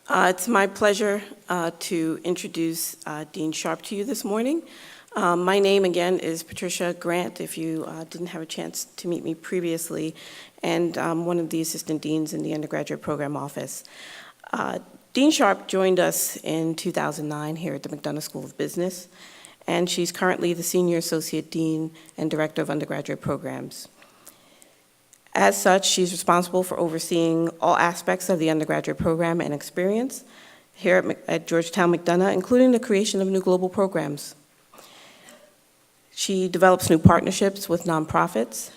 It's my pleasure to introduce Dean Sharp to you this morning. My name, again, is Patricia Grant, if you didn't have a chance to meet me previously, and I'm one of the assistant deans in the undergraduate program office. Dean Sharp joined us in 2009 here at the McDonough School of Business, and she's currently the Senior Associate Dean and Director of Undergraduate Programs. As such, she's responsible for overseeing all aspects of the undergraduate program and experience here at Georgetown McDonough, including the creation of new global programs. She develops new partnerships with nonprofits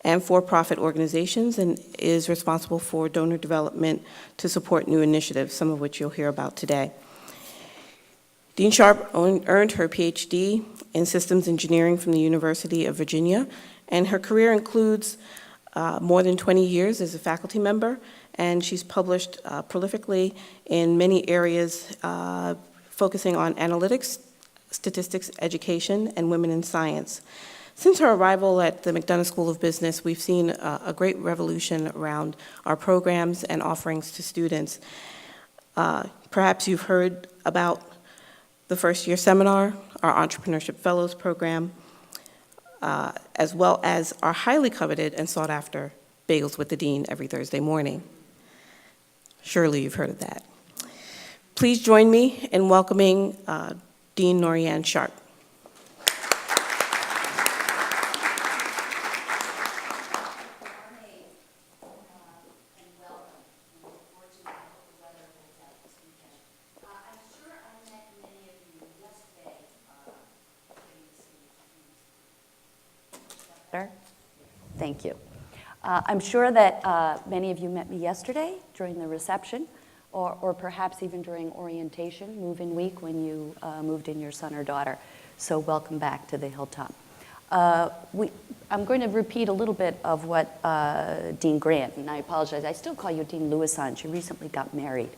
and for-profit organizations and is responsible for donor development to support new initiatives, some of which you'll hear about today. Dean Sharp earned her PhD in systems engineering from the University of Virginia, and her career includes more than 20 years as a faculty member, and she's published prolifically in many areas focusing on analytics, statistics, education, and women in science. Since her arrival at the McDonough School of Business, we've seen a great revolution around our programs and offerings to students. Perhaps you've heard about the first year seminar, our Entrepreneurship Fellows program, as well as our highly coveted and sought after Bagels with the Dean every Thursday morning. Surely you've heard of that. Please join me in welcoming Dean Norianne Sharp. Thank you. I'm sure that many of you met me yesterday during the reception, or perhaps even during orientation, move-in week, when you moved in your son or daughter. So welcome back to the Hilltop. I'm going to repeat a little bit of what Dean Grant, and I apologize, I still call you Dean Lewisan. She recently got married,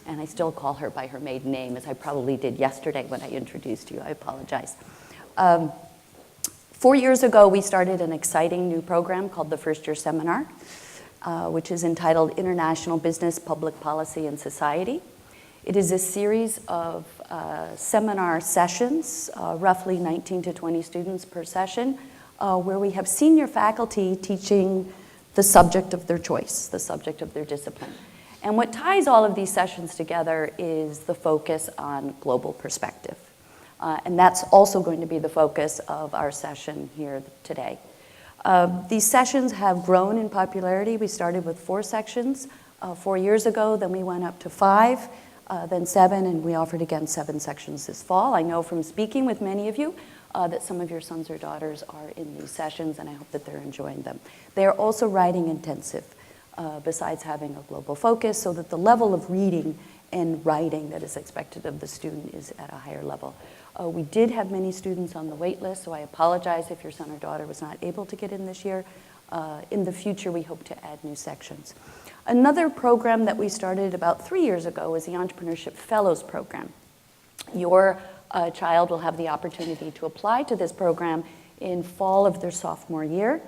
and I still call her by her maiden name, as I probably did yesterday when I introduced you. I apologize. 4 years ago, we started an exciting new program called the First Year Seminar, which is entitled International Business, Public Policy, and Society. It is a series of seminar sessions, roughly 19 to 20 students per session, where we have senior faculty teaching the subject of their choice, the subject of their discipline. And what ties all of these sessions together is the focus on global perspective. And that's also going to be the focus of our session here today. These sessions have grown in popularity. We started with 4 sections 4 years ago, then we went up to 5, then 7, and we offered again 7 sections this fall. I know from speaking with many of you that some of your sons or daughters are in these sessions, and I hope that they're enjoying them. They are also writing intensive, besides having a global focus, so that the level of reading and writing that is expected of the student is at a higher level. We did have many students on the wait list, so I apologize if your son or daughter was not able to get in this year. In the future, we hope to add new sections. Another program that we started about 3 years ago is the Entrepreneurship Fellows program. Your child will have the opportunity to apply to this program in fall of their sophomore year.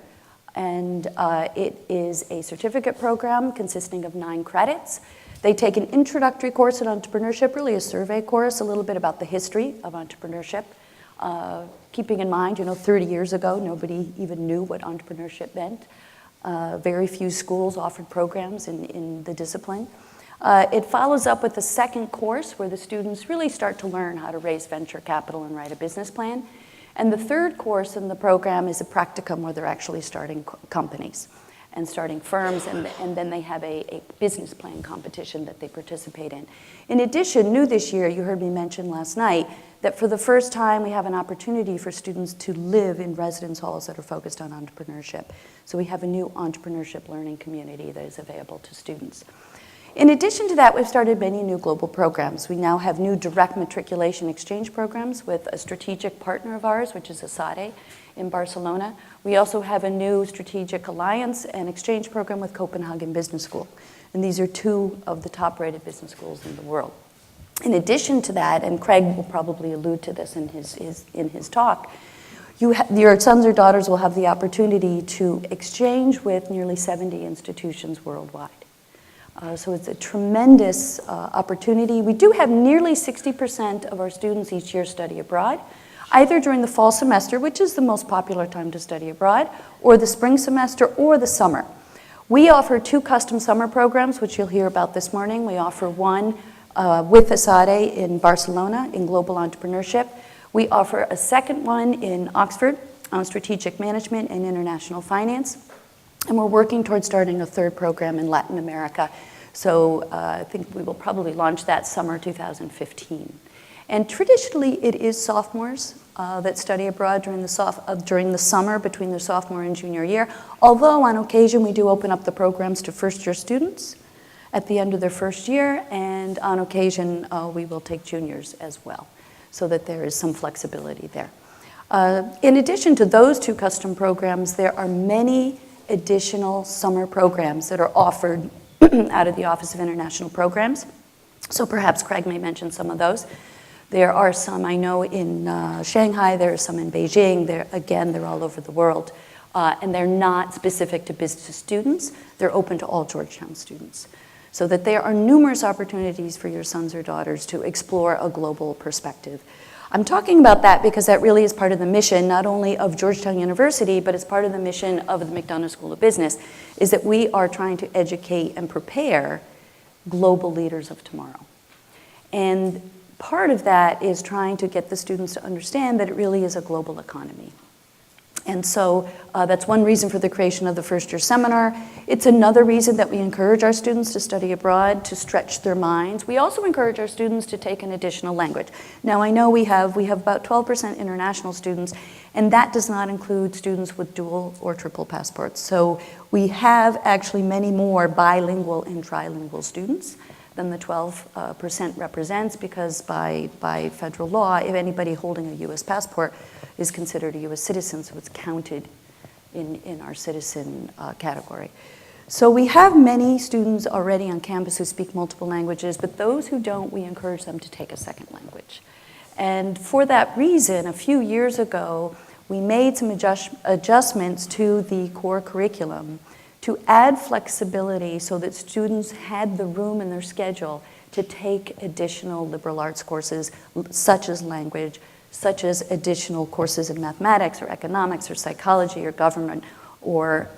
And it is a certificate program consisting of 9 credits. They take an introductory course in entrepreneurship, really a survey course, a little bit about the history of entrepreneurship. Keeping in mind, 30 years ago, nobody even knew what entrepreneurship meant. Very few schools offered programs in the discipline. It follows up with a second course where the students really start to learn how to raise venture capital and write a business plan. And the third course in the program is a practicum where they're actually starting companies and starting firms, and then they have a business plan competition that they participate in. In addition, new this year, you heard me mention last night, that for the first time we have an opportunity for students to live in residence halls that are focused on entrepreneurship. So we have a new entrepreneurship learning community that is available to students. In addition to that, we've started many new global programs. We now have new direct matriculation exchange programs with a strategic partner of ours, which is ESADE in Barcelona. We also have a new strategic alliance and exchange program with Copenhagen Business School. And these are 2 of the top-rated business schools in the world. In addition to that, and Craig will probably allude to this in his talk, your sons or daughters will have the opportunity to exchange with nearly 70 institutions worldwide. So it's a tremendous opportunity. We do have nearly 60% of our students each year study abroad, either during the fall semester, which is the most popular time to study abroad, or the spring semester, or the summer. We offer 2 custom summer programs, which you'll hear about this morning. We offer one with ESADE in Barcelona in global entrepreneurship. We offer a second one in Oxford on strategic management and international finance. And we're working towards starting a third program in Latin America. So I think we will probably launch that summer 2015. And traditionally, it is sophomores that study abroad during the summer between their sophomore and junior year. Although on occasion, we do open up the programs to first-year students at the end of their first year. And on occasion, we will take juniors as well, so that there is some flexibility there. In addition to those 2 custom programs, there are many additional summer programs that are offered out of the Office of International Programs. So perhaps Craig may mention some of those. There are some, I know, in Shanghai. There are some in Beijing. They're all over the world. And they're not specific to business students. They're open to all Georgetown students. So that there are numerous opportunities for your sons or daughters to explore a global perspective. I'm talking about that because that really is part of the mission, not only of Georgetown University, but it's part of the mission of the McDonough School of Business, is that we are trying to educate and prepare global leaders of tomorrow. And part of that is trying to get the students to understand that it really is a global economy. And so that's one reason for the creation of the first-year seminar. It's another reason that we encourage our students to study abroad, to stretch their minds. We also encourage our students to take an additional language. Now, I know we have about 12% international students, and that does not include students with dual or triple passports. So we have actually many more bilingual and trilingual students than the 12% represents, because by federal law, if anybody holding a U.S. passport is considered a U.S. citizen, so it's counted in our citizen category. So we have many students already on campus who speak multiple languages, but those who don't, we encourage them to take a second language. And for that reason, a few years ago, we made some adjustments to the core curriculum to add flexibility so that students had the room in their schedule to take additional liberal arts courses, such as language, such as additional courses in mathematics or economics or psychology or government or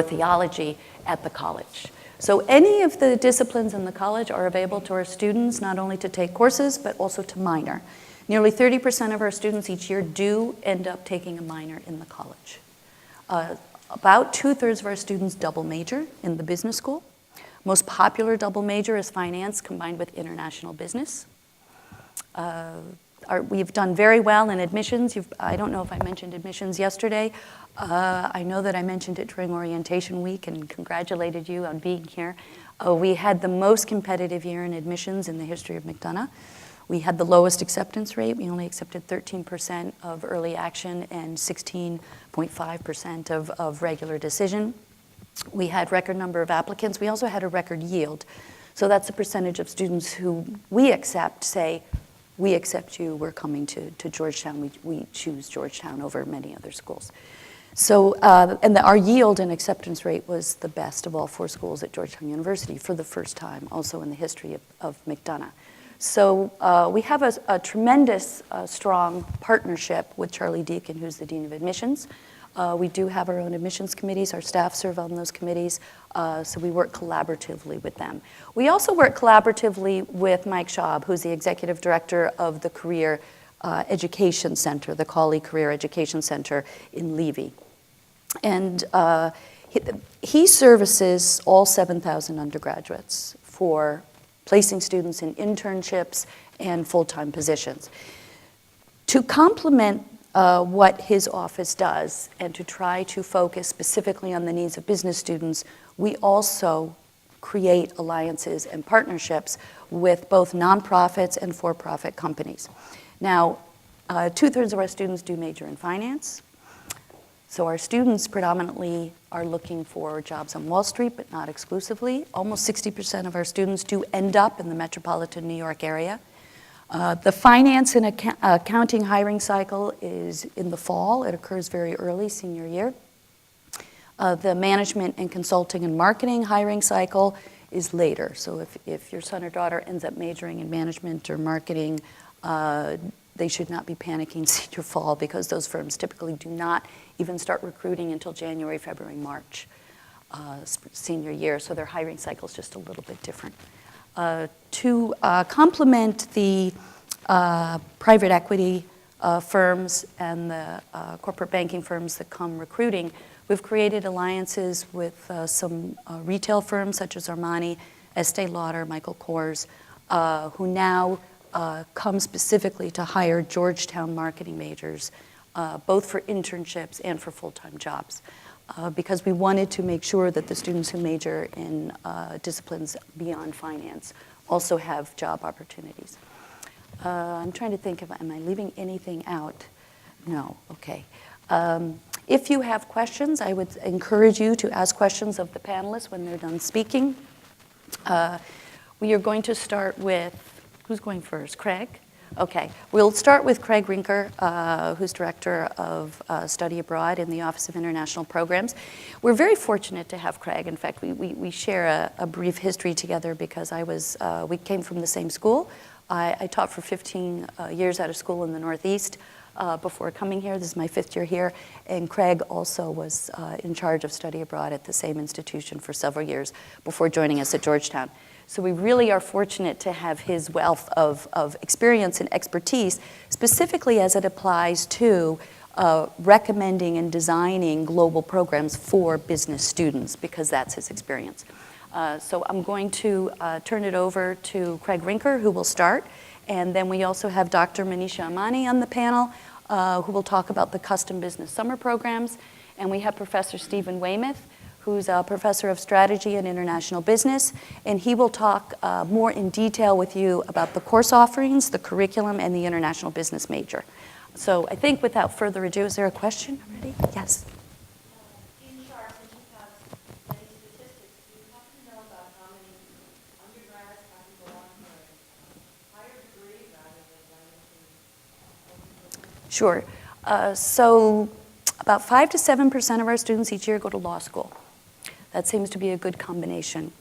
theology at the college. So any of the disciplines in the college are available to our students, not only to take courses, but also to minor. Nearly 30% of our students each year do end up taking a minor in the college. About 2/3 of our students double major in the business school. Most popular double major is finance combined with international business. We've done very well in admissions. I don't know if I mentioned admissions yesterday. I know that I mentioned it during orientation week and congratulated you on being here. We had the most competitive year in admissions in the history of McDonough. We had the lowest acceptance rate. We only accepted 13% of early action and 16.5% of regular decision. We had record number of applicants. We also had a record yield. So that's the percentage of students who we accept say, we accept you, we're coming to Georgetown. We choose Georgetown over many other schools. So, our yield and acceptance rate was the best of all 4 schools at Georgetown University for the first time, also in the history of McDonough. So we have a tremendous, strong partnership with Charlie Deacon, who's the Dean of Admissions. We do have our own admissions committees. Our staff serve on those committees, so we work collaboratively with them. We also work collaboratively with Mike Schaub, who's the Executive Director of the Career Education Center, the Cawley Career Education Center in Levy. And he services all 7,000 undergraduates for placing students in internships and full-time positions. To complement what his office does and to try to focus specifically on the needs of business students, we also create alliances and partnerships with both nonprofits and for-profit companies. Now, 2/3 of our students do major in finance. So our students predominantly are looking for jobs on Wall Street, but not exclusively. Almost 60% of our students do end up in the metropolitan New York area. The finance and accounting hiring cycle is in the fall. It occurs very early, senior year. The management and consulting and marketing hiring cycle is later. So if your son or daughter ends up majoring in management or marketing, they should not be panicking senior fall, because those firms typically do not even start recruiting until January, February, March, senior year. So their hiring cycle is just a little bit different. To complement the private equity firms and the corporate banking firms that come recruiting, we've created alliances with some retail firms such as Armani, Estee Lauder, Michael Kors, who now come specifically to hire Georgetown marketing majors, both for internships and for full-time jobs, because we wanted to make sure that the students who major in disciplines beyond finance also have job opportunities. I'm trying to think, am I leaving anything out? No, okay. If you have questions, I would encourage you to ask questions of the panelists when they're done speaking. We are going to start with, who's going first? Craig? Okay. We'll start with Craig Rinker, who's Director of Study Abroad in the Office of International Programs. We're very fortunate to have Craig. In fact, we share a brief history together because we came from the same school. I taught for 15 years out of school in the Northeast before coming here. This is my 5th year here. And Craig also was in charge of study abroad at the same institution for several years before joining us at Georgetown. So we really are fortunate to have his wealth of experience and expertise, specifically as it applies to recommending and designing global programs for business students, because that's his experience. So I'm going to turn it over to Craig Rinker, who will start. And then we also have Dr. Manisha Amani on the panel, who will talk about the custom business summer programs. And we have Professor Stephen Weymouth, who's a professor of strategy and international business. And he will talk more in detail with you about the course offerings, the curriculum, and the international business major. So I think without further ado, is there a question already? Yes. Sure. So about 5 to 7% of our students each year go to law school. That seems to be a good combination.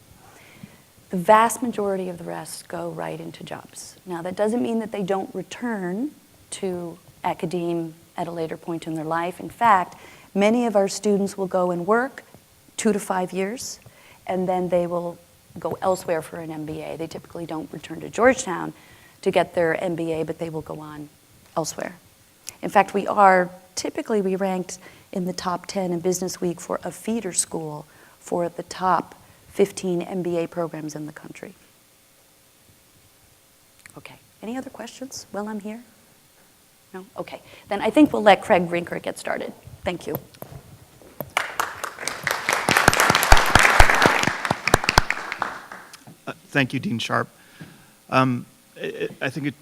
The vast majority of the rest go right into jobs. Now, that doesn't mean that they don't return to academe at a later point in their life. In fact, many of our students will go and work 2 to 5 years, and then they will go elsewhere for an MBA. They typically don't return to Georgetown to get their MBA, but they will go on elsewhere. In fact, we ranked in the top 10 in Business Week for a feeder school for the top 15 MBA programs in the country. Okay, any other questions while I'm here? No? Okay, then I think we'll let Craig Rinker get started. Thank you. Thank you, Dean Sharp. I think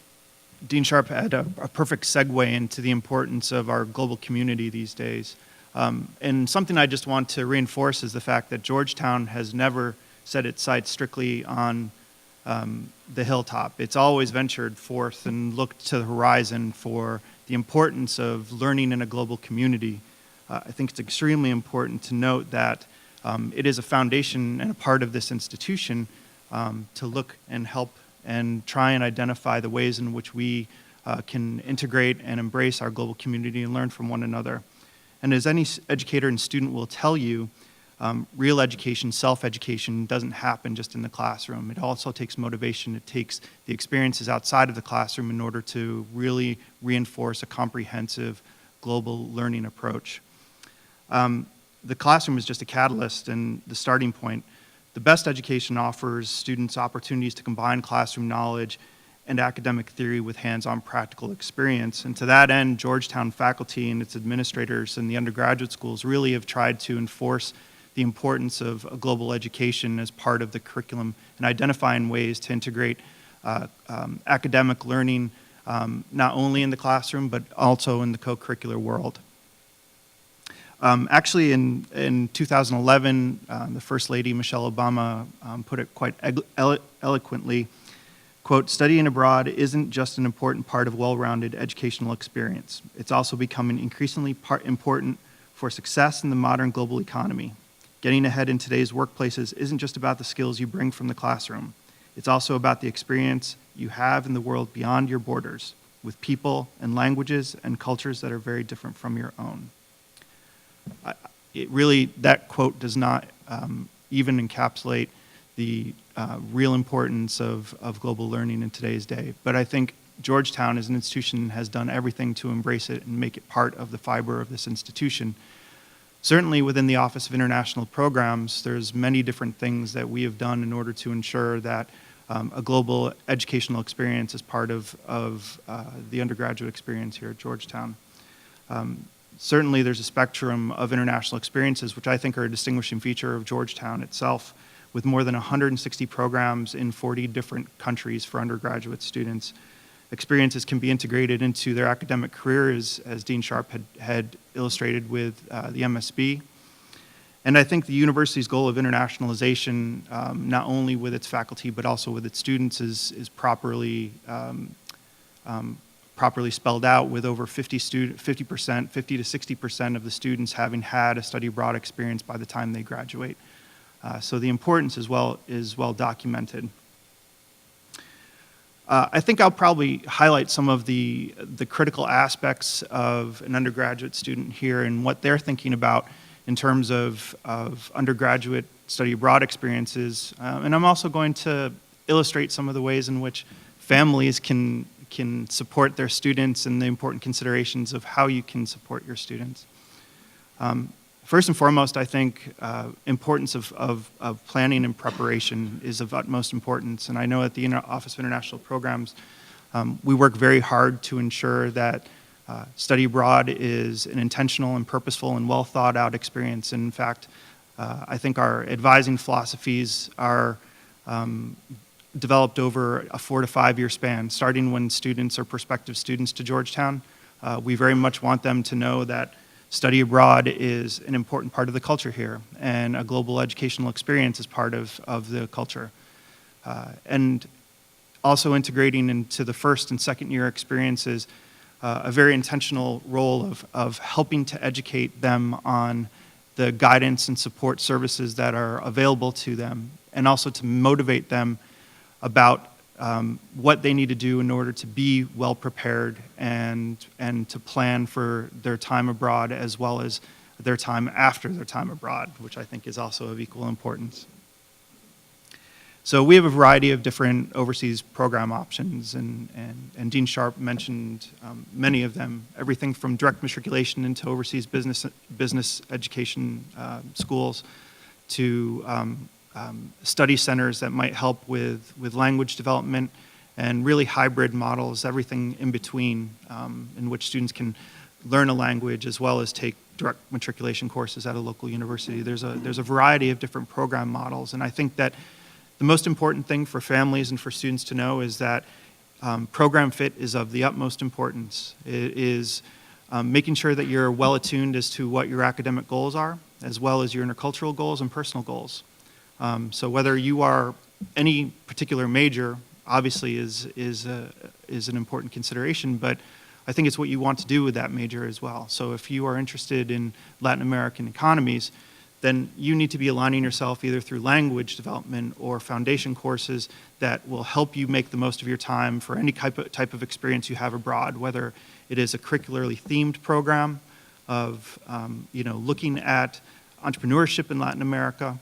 Dean Sharp had a perfect segue into the importance of our global community these days. And something I just want to reinforce is the fact that Georgetown has never set its sights strictly on the hilltop. It's always ventured forth and looked to the horizon for the importance of learning in a global community. I think it's extremely important to note that it is a foundation and a part of this institution to look and help and try and identify the ways in which we can integrate and embrace our global community and learn from one another. And as any educator and student will tell you, real education, self-education doesn't happen just in the classroom. It also takes motivation. It takes the experiences outside of the classroom in order to really reinforce a comprehensive global learning approach. The classroom is just a catalyst and the starting point. The best education offers students opportunities to combine classroom knowledge and academic theory with hands-on practical experience. And to that end, Georgetown faculty and its administrators and the undergraduate schools really have tried to enforce the importance of a global education as part of the curriculum and identifying ways to integrate academic learning not only in the classroom but also in the co-curricular world. Actually, in 2011, the First Lady, Michelle Obama, put it quite eloquently, quote, "Studying abroad isn't just an important part of well-rounded educational experience. It's also becoming increasingly important for success in the modern global economy. Getting ahead in today's workplaces isn't just about the skills you bring from the classroom. It's also about the experience you have in the world beyond your borders, with people and languages and cultures that are very different from your own. That quote does not even encapsulate the real importance of global learning in today's day. But I think Georgetown as an institution has done everything to embrace it and make it part of the fiber of this institution. Certainly within the Office of International Programs, there's many different things that we have done in order to ensure that a global educational experience is part of the undergraduate experience here at Georgetown. Certainly there's a spectrum of international experiences, which I think are a distinguishing feature of Georgetown itself, with more than 160 programs in 40 different countries for undergraduate students. Experiences can be integrated into their academic careers, as Dean Sharp had illustrated with the MSB. And I think the university's goal of internationalization, not only with its faculty but also with its students, is properly spelled out, with over 50 to 60% of the students having had a study abroad experience by the time they graduate. So the importance is well documented. I think I'll probably highlight some of the critical aspects of an undergraduate student here and what they're thinking about in terms of undergraduate study abroad experiences. And I'm also going to illustrate some of the ways in which families can support their students and the important considerations of how you can support your students. First and foremost, I think importance of planning and preparation is of utmost importance. And I know at the Office of International Programs, we work very hard to ensure that study abroad is an intentional and purposeful and well thought out experience. And in fact, I think our advising philosophies are developed over a 4 to 5 year span, starting when students are prospective students to Georgetown. We very much want them to know that study abroad is an important part of the culture here, and a global educational experience is part of the culture. And also integrating into the first and second year experiences a very intentional role of helping to educate them on the guidance and support services that are available to them, and also to motivate them about what they need to do in order to be well prepared and to plan for their time abroad, as well as their time after their time abroad, which I think is also of equal importance. So we have a variety of different overseas program options, and Dean Sharp mentioned many of them, everything from direct matriculation into overseas business education schools to study centers that might help with language development, and really hybrid models, everything in between, in which students can learn a language as well as take direct matriculation courses at a local university. There's a variety of different program models, and I think that the most important thing for families and for students to know is that program fit is of the utmost importance. It is making sure that you're well attuned as to what your academic goals are, as well as your intercultural goals and personal goals. So whether you are any particular major, obviously is an important consideration, but I think it's what you want to do with that major as well. So if you are interested in Latin American economies, then you need to be aligning yourself either through language development or foundation courses that will help you make the most of your time for any type of experience you have abroad, whether it is a curricularly themed program of looking at entrepreneurship in Latin America,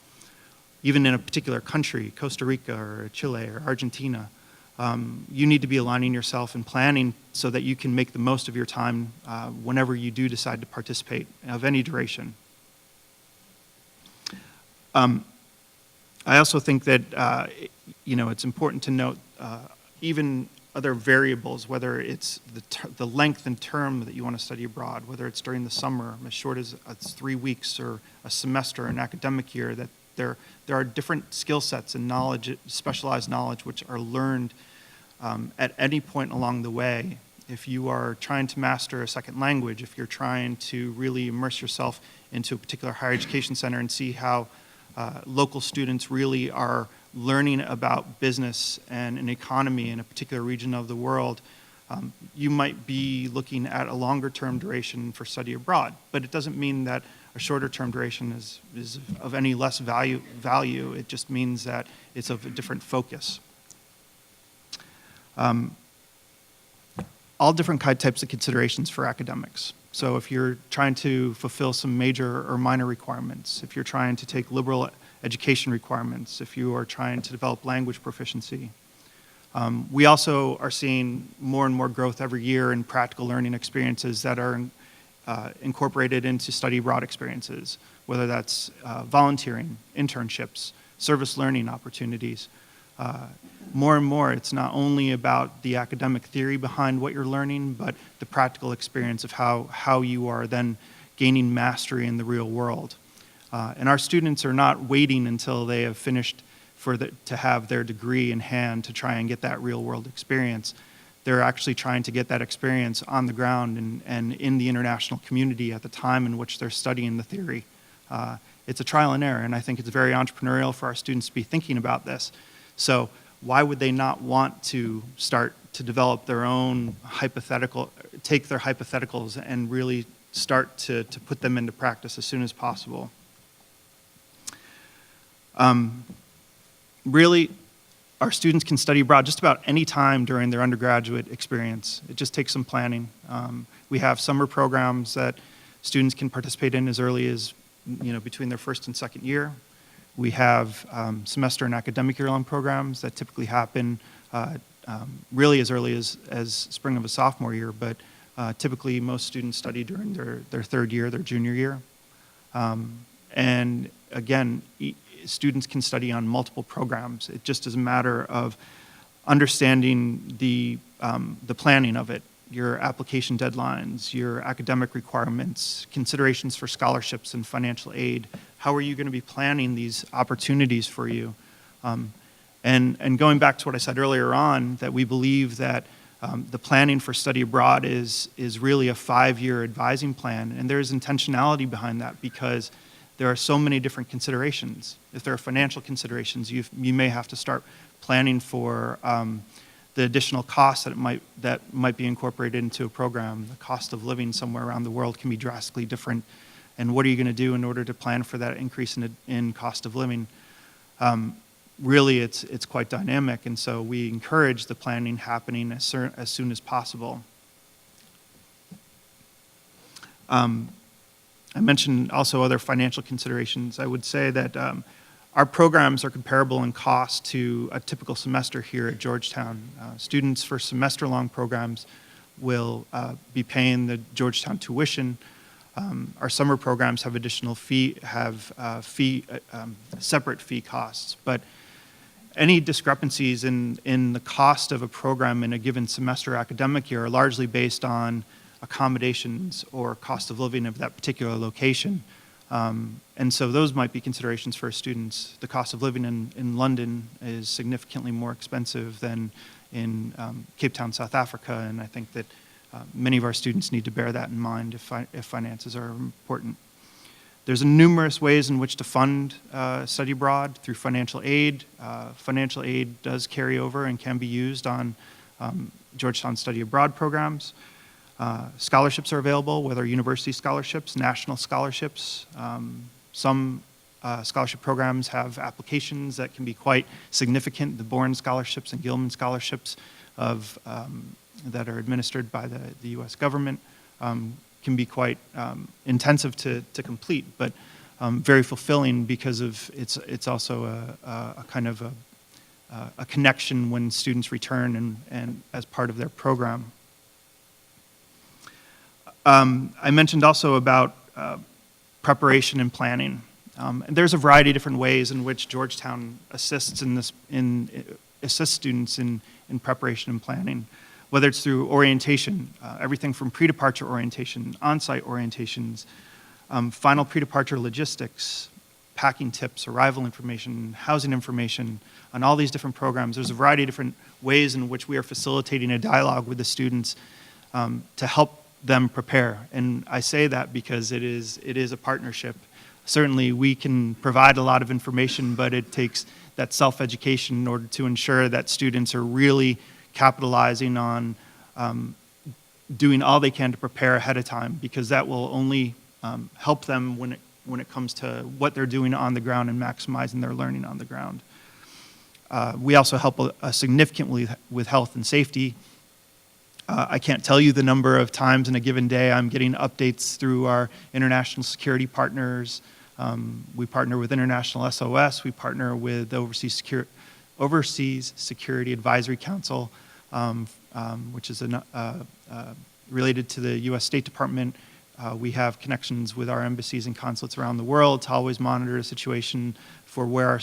even in a particular country, Costa Rica or Chile or Argentina. You need to be aligning yourself and planning so that you can make the most of your time whenever you do decide to participate of any duration. I also think that it's important to note even other variables, whether it's the length and term that you want to study abroad, whether it's during the summer, as short as 3 weeks, or a semester, an academic year, that there are different skill sets and knowledge, specialized knowledge, which are learned at any point along the way. If you are trying to master a second language, if you're trying to really immerse yourself into a particular higher education center and see how local students really are learning about business and an economy in a particular region of the world, You might be looking at a longer-term duration for study abroad, but it doesn't mean that a shorter-term duration is of any less value. It just means that it's of a different focus. All different types of considerations for academics. So if you're trying to fulfill some major or minor requirements, if you're trying to take liberal education requirements, if you are trying to develop language proficiency. We also are seeing more and more growth every year in practical learning experiences that are incorporated into study abroad experiences, whether that's volunteering, internships, service learning opportunities. More and more, it's not only about the academic theory behind what you're learning, but the practical experience of how you are then gaining mastery in the real world. And our students are not waiting until they have finished to have their degree in hand to try and get that real world experience. They're actually trying to get that experience on the ground and in the international community at the time in which they're studying the theory. It's a trial and error, and I think it's very entrepreneurial for our students to be thinking about this. So why would they not want to start to develop their own take their hypotheticals and really start to put them into practice as soon as possible? Really, our students can study abroad just about any time during their undergraduate experience. It just takes some planning. We have summer programs that students can participate in as early as, between their first and second year. We have semester and academic year-long programs that typically happen really as early as spring of a sophomore year, but typically most students study during their third year, their junior year. And again, students can study on multiple programs. It just is a matter of understanding the planning of it, your application deadlines, your academic requirements, considerations for scholarships and financial aid. How are you going to be planning these opportunities for you? And going back to what I said earlier on, that we believe that the planning for study abroad is really a 5-year advising plan, and there's intentionality behind that because there are so many different considerations. If there are financial considerations, you may have to start planning for the additional costs that might be incorporated into a program. The cost of living somewhere around the world can be drastically different, and what are you going to do in order to plan for that increase in cost of living? Really, it's quite dynamic, and so we encourage the planning happening as soon as possible. I mentioned also other financial considerations. I would say that our programs are comparable in cost to a typical semester here at Georgetown. Students for semester-long programs will be paying the Georgetown tuition. Our summer programs have additional separate fee costs. But any discrepancies in the cost of a program in a given semester academic year are largely based on accommodations or cost of living of that particular location. And so those might be considerations for students. The cost of living in London is significantly more expensive than in Cape Town, South Africa, and I think that many of our students need to bear that in mind if finances are important. There's numerous ways in which to fund study abroad through financial aid. Financial aid does carry over and can be used on Georgetown study abroad programs. Scholarships are available, whether university scholarships, national scholarships. Some scholarship programs have applications that can be quite significant. The Bourne scholarships and Gilman scholarships that are administered by the U.S. government can be quite intensive to complete, but very fulfilling because of it's also a kind of a connection when students return and as part of their program. I mentioned also about preparation and planning. And there's a variety of different ways in which Georgetown assists students in preparation and planning, whether it's through orientation, everything from pre-departure orientation, on-site orientations, final pre-departure logistics, packing tips, arrival information, housing information, on all these different programs. There's a variety of different ways in which we are facilitating a dialogue with the students to help them prepare. And I say that because it is a partnership. Certainly we can provide a lot of information, but it takes that self-education in order to ensure that students are really capitalizing on doing all they can to prepare ahead of time, because that will only help them when it comes to what they're doing on the ground and maximizing their learning on the ground. We also help significantly with health and safety. I can't tell you the number of times in a given day I'm getting updates through our international security partners. We partner with International SOS. We partner with the Overseas Security Advisory Council, which is related to the U.S. State Department. We have connections with our embassies and consulates around the world to always monitor the situation for where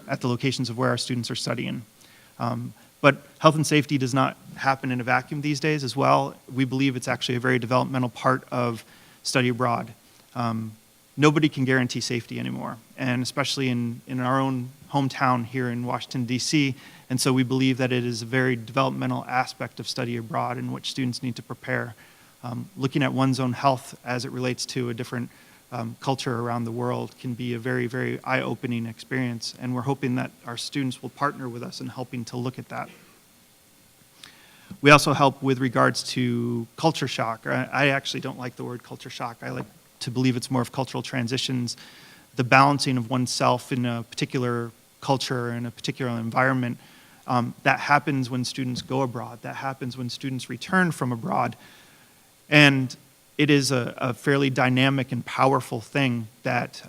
at the locations of where our students are studying. But health and safety does not happen in a vacuum these days as well. We believe it's actually a very developmental part of study abroad. Nobody can guarantee safety anymore, and especially in our own hometown here in Washington, D.C. And so we believe that it is a very developmental aspect of study abroad in which students need to prepare. Looking at one's own health as it relates to a different culture around the world can be a very, very eye-opening experience, and we're hoping that our students will partner with us in helping to look at that. We also help with regards to culture shock. I actually don't like the word culture shock. I like to believe it's more of cultural transitions, the balancing of oneself in a particular culture and a particular environment. That happens when students go abroad. That happens when students return from abroad. And it is a fairly dynamic and powerful thing that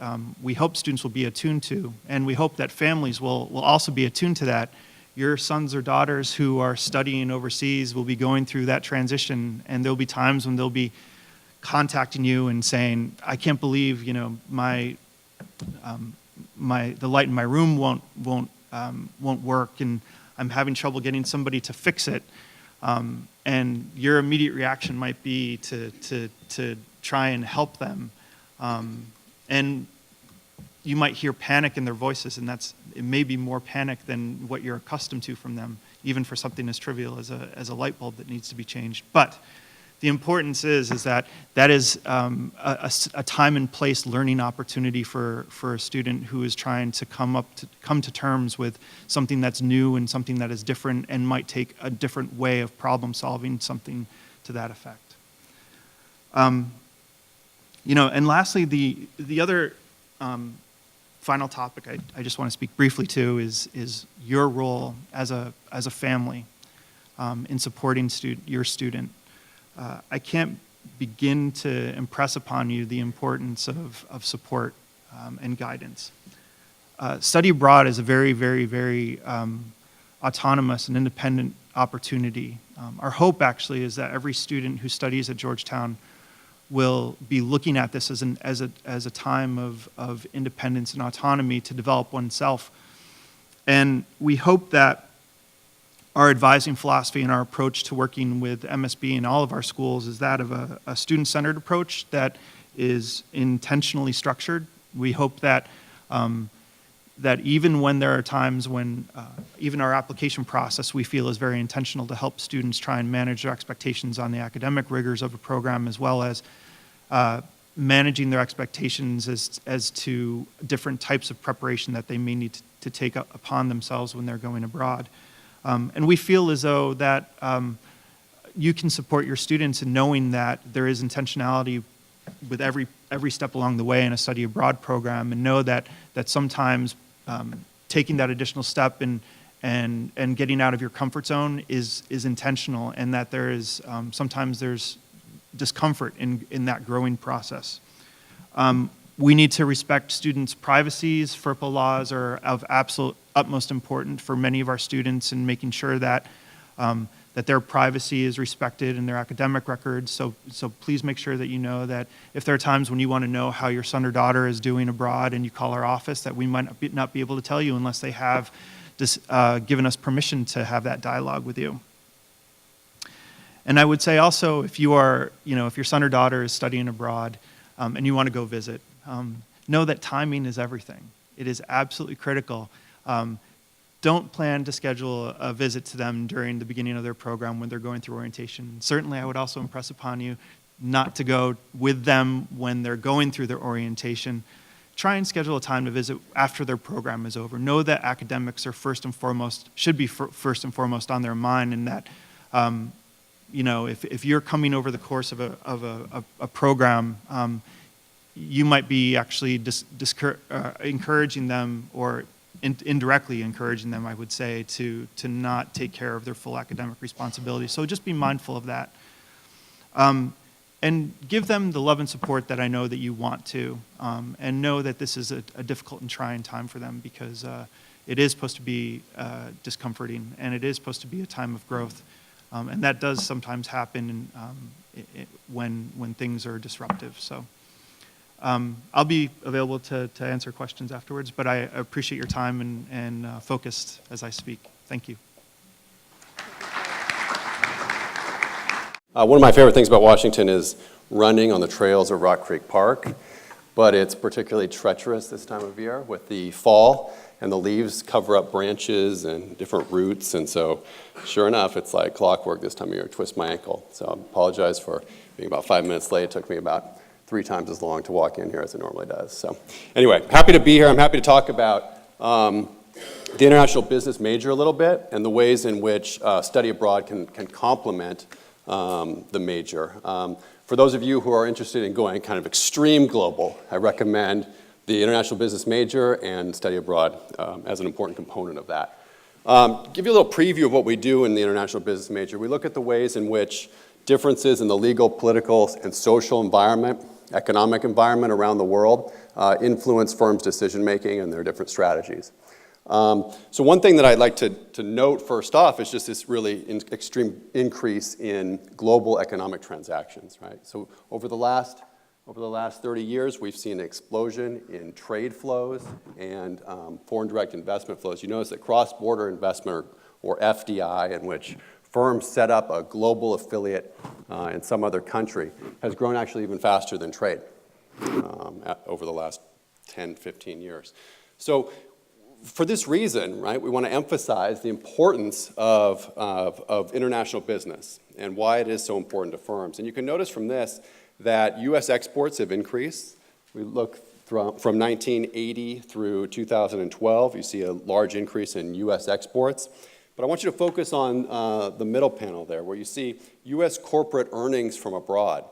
we hope students will be attuned to, and we hope that families will also be attuned to that. Your sons or daughters who are studying overseas will be going through that transition, and there'll be times when they'll be contacting you and saying, I can't believe, you know, the light in my room won't work, and I'm having trouble getting somebody to fix it. And your immediate reaction might be to try and help them. And you might hear panic in their voices, and it may be more panic than what you're accustomed to from them, even for something as trivial as a light bulb that needs to be changed. But the importance is that is a time and place learning opportunity for a student who is trying to come to terms with something that's new and something that is different and might take a different way of problem solving, something to that effect. You know, and lastly, the other final topic I just want to speak briefly to is your role as a family in supporting your student. I can't begin to impress upon you the importance of support and guidance. Study abroad is a very, very, very autonomous and independent opportunity. Our hope actually is that every student who studies at Georgetown will be looking at this as a time of independence and autonomy to develop oneself. And we hope that our advising philosophy and our approach to working with MSB in all of our schools is that of a student-centered approach that is intentionally structured. We hope that that even when there are times when even our application process we feel is very intentional to help students try and manage their expectations on the academic rigors of a program, as well as managing their expectations as to different types of preparation that they may need to take upon themselves when they're going abroad. And we feel as though that you can support your students in knowing that there is intentionality with every step along the way in a study abroad program, and know that sometimes taking that additional step and getting out of your comfort zone is intentional, and that there is sometimes there's discomfort in that growing process. We need to respect students' privacies. FERPA laws are of absolute utmost importance for many of our students in making sure that that their privacy is respected in their academic records. So please make sure that you know that if there are times when you want to know how your son or daughter is doing abroad and you call our office, that we might not be able to tell you unless they have given us permission to have that dialogue with you. And I would say also, if your son or daughter is studying abroad and you want to go visit, know that timing is everything. It is absolutely critical. Don't plan to schedule a visit to them during the beginning of their program when they're going through orientation. Certainly, I would also impress upon you not to go with them when they're going through their orientation. Try and schedule a time to visit after their program is over. Know that academics are should be first and foremost on their mind, and that if you're coming over the course of a program, you might be actually encouraging them, or indirectly encouraging them, I would say, to not take care of their full academic responsibility. So just be mindful of that. And give them the love and support that I know that you want to, and know that this is a difficult and trying time for them, because it is supposed to be discomforting, and it is supposed to be a time of growth. And that does sometimes happen when things are disruptive. So I'll be available to answer questions afterwards, but I appreciate your time and focused as I speak. Thank you. One of my favorite things about Washington is running on the trails of Rock Creek Park, but it's particularly treacherous this time of year with the fall, and the leaves cover up branches and different roots, and so sure enough, it's like clockwork this time of year. Twist my ankle. So I apologize for being about 5 minutes late. It took me about 3 times as long to walk in here as it normally does. So anyway, happy to be here. I'm happy to talk about the international business major a little bit, and the ways in which study abroad can complement the major. For those of you who are interested in going kind of extreme global, I recommend the international business major and study abroad as an important component of that. Give you a little preview of what we do in the international business major. We look at the ways in which differences in the legal, political, and social environment, economic environment around the world influence firms' decision-making and their different strategies. So one thing that I'd like to note first off is just this really extreme increase in global economic transactions, right? So over the last 30 years, we've seen an explosion in trade flows and foreign direct investment flows. You notice that cross-border investment, or FDI, in which firms set up a global affiliate in some other country, has grown actually even faster than trade over the last 10, 15 years. So for this reason, right, we want to emphasize the importance of international business and why it is so important to firms. And you can notice from this that U.S. exports have increased. We look from 1980 through 2012, you see a large increase in U.S. exports. But I want you to focus on the middle panel there, where you see U.S. corporate earnings from abroad.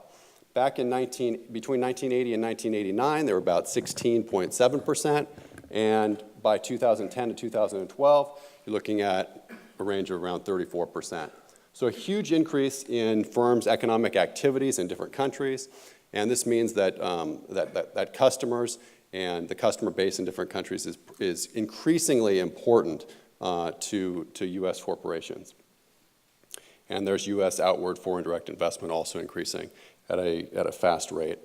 Back between 1980 and 1989, they were about 16.7%, and by 2010 to 2012, you're looking at a range of around 34%. So a huge increase in firms' economic activities in different countries, and this means that that customers and the customer base in different countries is increasingly important to U.S. corporations. And there's U.S. outward foreign direct investment also increasing at a fast rate.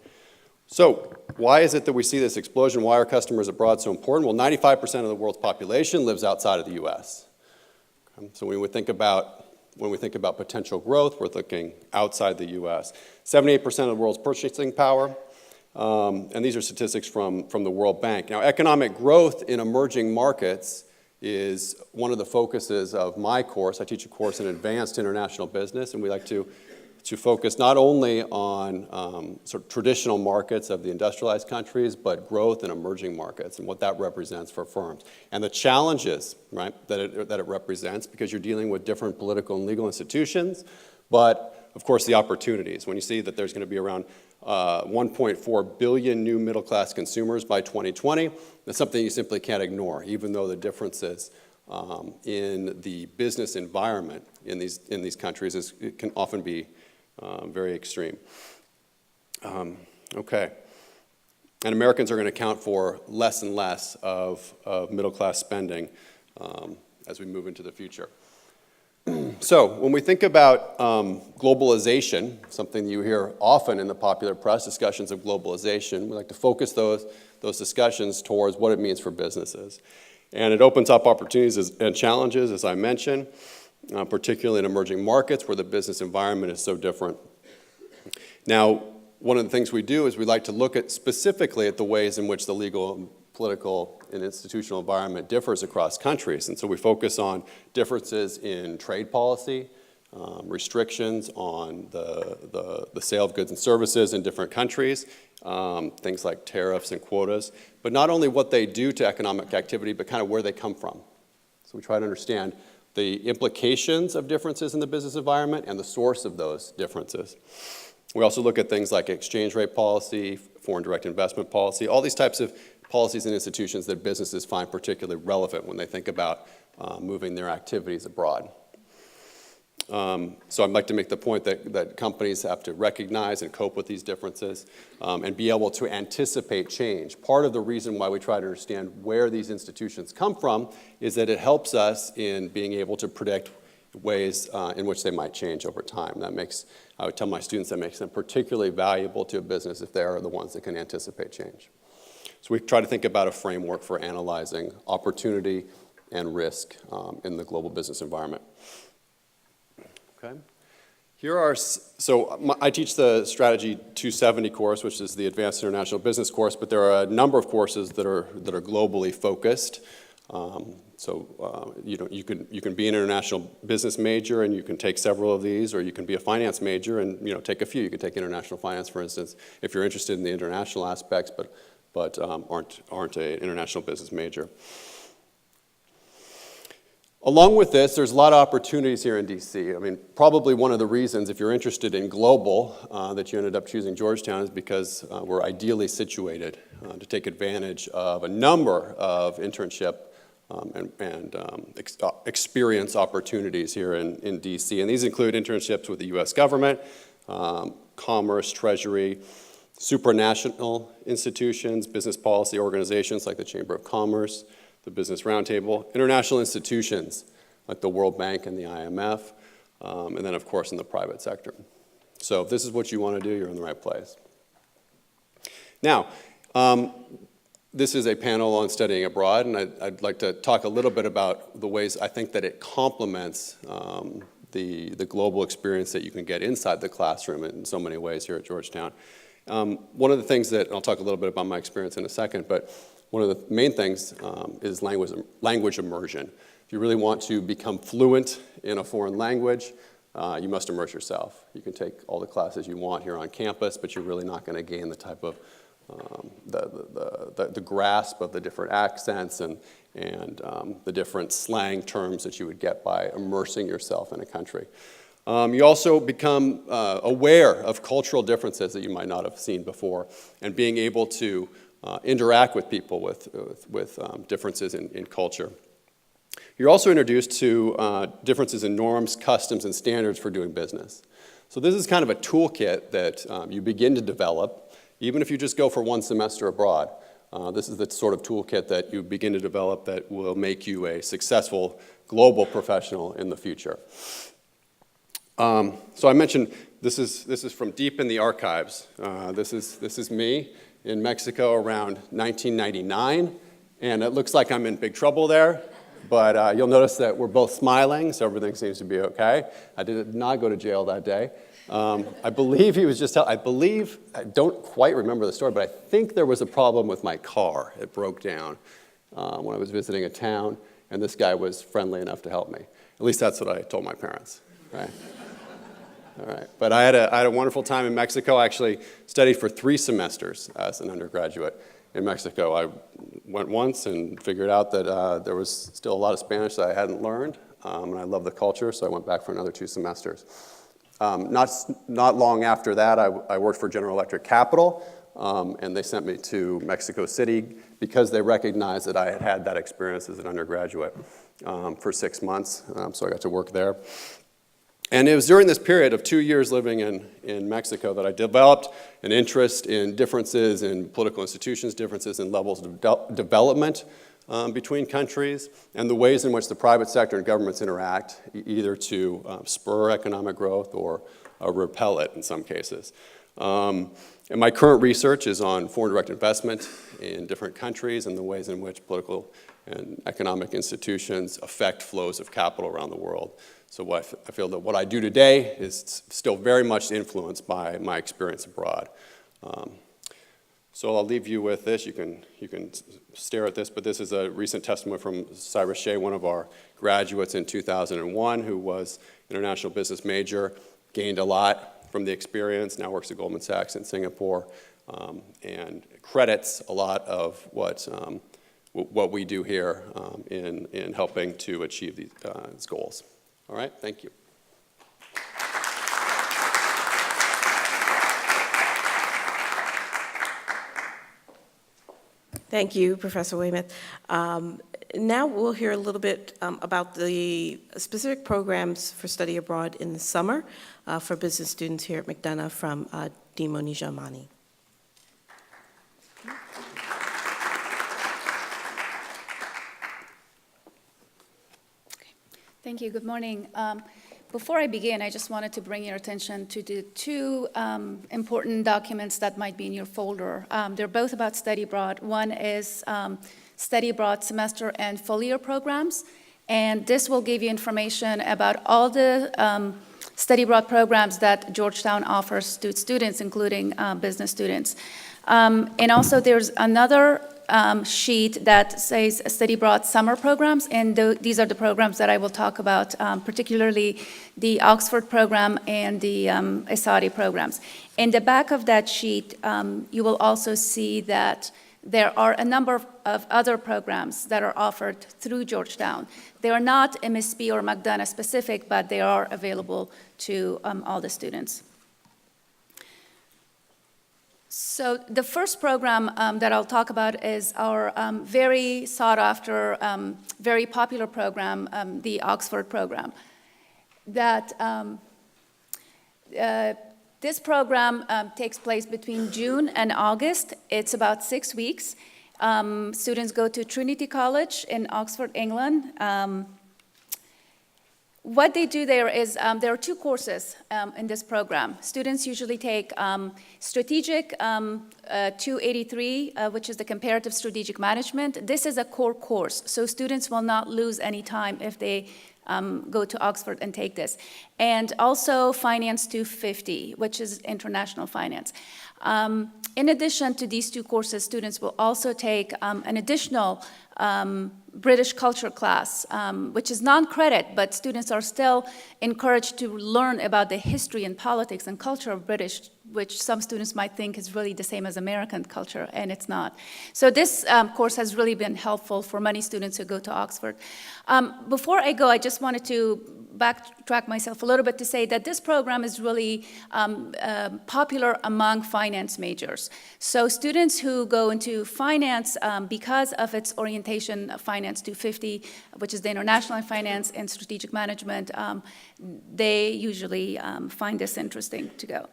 So why is it that we see this explosion? Why are customers abroad so important? Well, 95% of the world's population lives outside of the U.S. So when we think about potential growth, we're thinking outside the U.S. 78% of the world's purchasing power, and these are statistics from the World Bank. Now, economic growth in emerging markets is one of the focuses of my course. I teach a course in advanced international business, and we like to focus not only on sort of traditional markets of the industrialized countries, but growth in emerging markets and what that represents for firms. And the challenges, right, that it represents, because you're dealing with different political and legal institutions, but of course the opportunities. When you see that there's going to be around 1.4 billion new middle-class consumers by 2020, that's something you simply can't ignore, even though the differences in the business environment in these countries it can often be very extreme. Okay. And Americans are going to account for less and less of middle-class spending as we move into the future. So when we think about globalization, something you hear often in the popular press, discussions of globalization, we like to focus those discussions towards what it means for businesses. And it opens up opportunities and challenges, as I mentioned, particularly in emerging markets where the business environment is so different. Now, one of the things we do is we like to look specifically at the ways in which the legal, political, and institutional environment differs across countries. And so we focus on differences in trade policy, restrictions on the sale of goods and services in different countries, things like tariffs and quotas, but not only what they do to economic activity, but kind of where they come from. So we try to understand the implications of differences in the business environment, and the source of those differences. We also look at things like exchange rate policy, foreign direct investment policy, all these types of policies and institutions that businesses find particularly relevant when they think about moving their activities abroad. So I'd like to make the point that companies have to recognize and cope with these differences and be able to anticipate change. Part of the reason why we try to understand where these institutions come from is that it helps us in being able to predict ways in which they might change over time. That makes, I would tell my students, that makes them particularly valuable to a business if they are the ones that can anticipate change. So we try to think about a framework for analyzing opportunity and risk in the global business environment. Okay. Here are, I teach the Strategy 270 course, which is the Advanced International Business course, but there are a number of courses that are globally focused. You can be an international business major and you can take several of these, or you can be a finance major and take a few. You can take international finance, for instance, if you're interested in the international aspects, but aren't an international business major. Along with this, there's a lot of opportunities here in DC. I mean, probably one of the reasons, if you're interested in global, that you ended up choosing Georgetown is because we're ideally situated to take advantage of a number of internship experience opportunities here in DC. And these include internships with the U.S. government, commerce, treasury, supranational institutions, business policy organizations like the Chamber of Commerce, the Business Roundtable, international institutions like the World Bank and the IMF, and then, of course, in the private sector. So if this is what you want to do, you're in the right place. Now, this is a panel on studying abroad, and I'd like to talk a little bit about the ways I think that it complements the global experience that you can get inside the classroom in so many ways here at Georgetown. One of the things that, and I'll talk a little bit about my experience in a second, but one of the main things is language immersion. If you really want to become fluent in a foreign language, you must immerse yourself. You can take all the classes you want here on campus, but you're really not going to gain the type of the grasp of the different accents and the different slang terms that you would get by immersing yourself in a country. You also become aware of cultural differences that you might not have seen before, and being able to interact with people with differences in culture. You're also introduced to differences in norms, customs, and standards for doing business. So this is kind of a toolkit that you begin to develop, even if you just go for one semester abroad. This is the sort of toolkit that you begin to develop that will make you a successful global professional in the future. So I mentioned this is from deep in the archives. This is me in Mexico around 1999, and it looks like I'm in big trouble there, but you'll notice that we're both smiling, so everything seems to be okay. I did not go to jail that day. I believe he was just I don't quite remember the story, but I think there was a problem with my car. It broke down when I was visiting a town, and this guy was friendly enough to help me. At least that's what I told my parents, right? All right, but I had a wonderful time in Mexico. I actually studied for 3 semesters as an undergraduate in Mexico. I went once and figured out that there was still a lot of Spanish that I hadn't learned, and I love the culture, so I went back for another 2 semesters. Not long after that, I worked for General Electric Capital, and they sent me to Mexico City because they recognized that I had had that experience as an undergraduate for 6 months, so I got to work there. And it was during this period of 2 years living in Mexico that I developed an interest in differences in political institutions, differences in levels of development between countries, and the ways in which the private sector and governments interact, either to spur economic growth or repel it in some cases. And my current research is on foreign direct investment in different countries and the ways in which political and economic institutions affect flows of capital around the world. So I feel that what I do today is still very much influenced by my experience abroad. So I'll leave you with this. You can stare at this, but this is a recent testimony from Cyrus Shea, one of our graduates in 2001, who was international business major, gained a lot from the experience, now works at Goldman Sachs in Singapore, and credits a lot of what what we do here in helping to achieve these goals. All right, thank you. Thank you, Professor Weymouth. Now we'll hear a little bit about the specific programs for study abroad in the summer for business students here at McDonough from Dean Monija Amani. Thank you. Good morning. Before I begin, I just wanted to bring your attention to the two important documents that might be in your folder. They're both about study abroad. One is study abroad semester and full year programs, and this will give you information about all the study abroad programs that Georgetown offers to students, including business students. And also there's another sheet that says study abroad summer programs, and these are the programs that I will talk about, particularly the Oxford program and the ESADE programs. In the back of that sheet, you will also see that there are a number of other programs that are offered through Georgetown. They are not MSP or McDonough specific, but they are available to all the students. So the first program that I'll talk about is our very sought after, very popular program, the Oxford program. This program takes place between June and August. It's about 6 weeks. Students go to Trinity College in Oxford, England. What they do there is, there are two courses in this program. Students usually take Strategic 283, which is the Comparative Strategic Management. This is a core course, so students will not lose any time if they go to Oxford and take this. And also Finance 250, which is international finance. In addition to these two courses, students will also take an additional British culture class, which is non-credit, but students are still encouraged to learn about the history and politics and culture of British, which some students might think is really the same as American culture, and it's not. So this course has really been helpful for many students who go to Oxford. Before I go, I just wanted to backtrack myself a little bit to say that this program is really popular among finance majors. So students who go into finance because of its orientation of Finance 250, which is the international finance and strategic management, they usually find this interesting to go.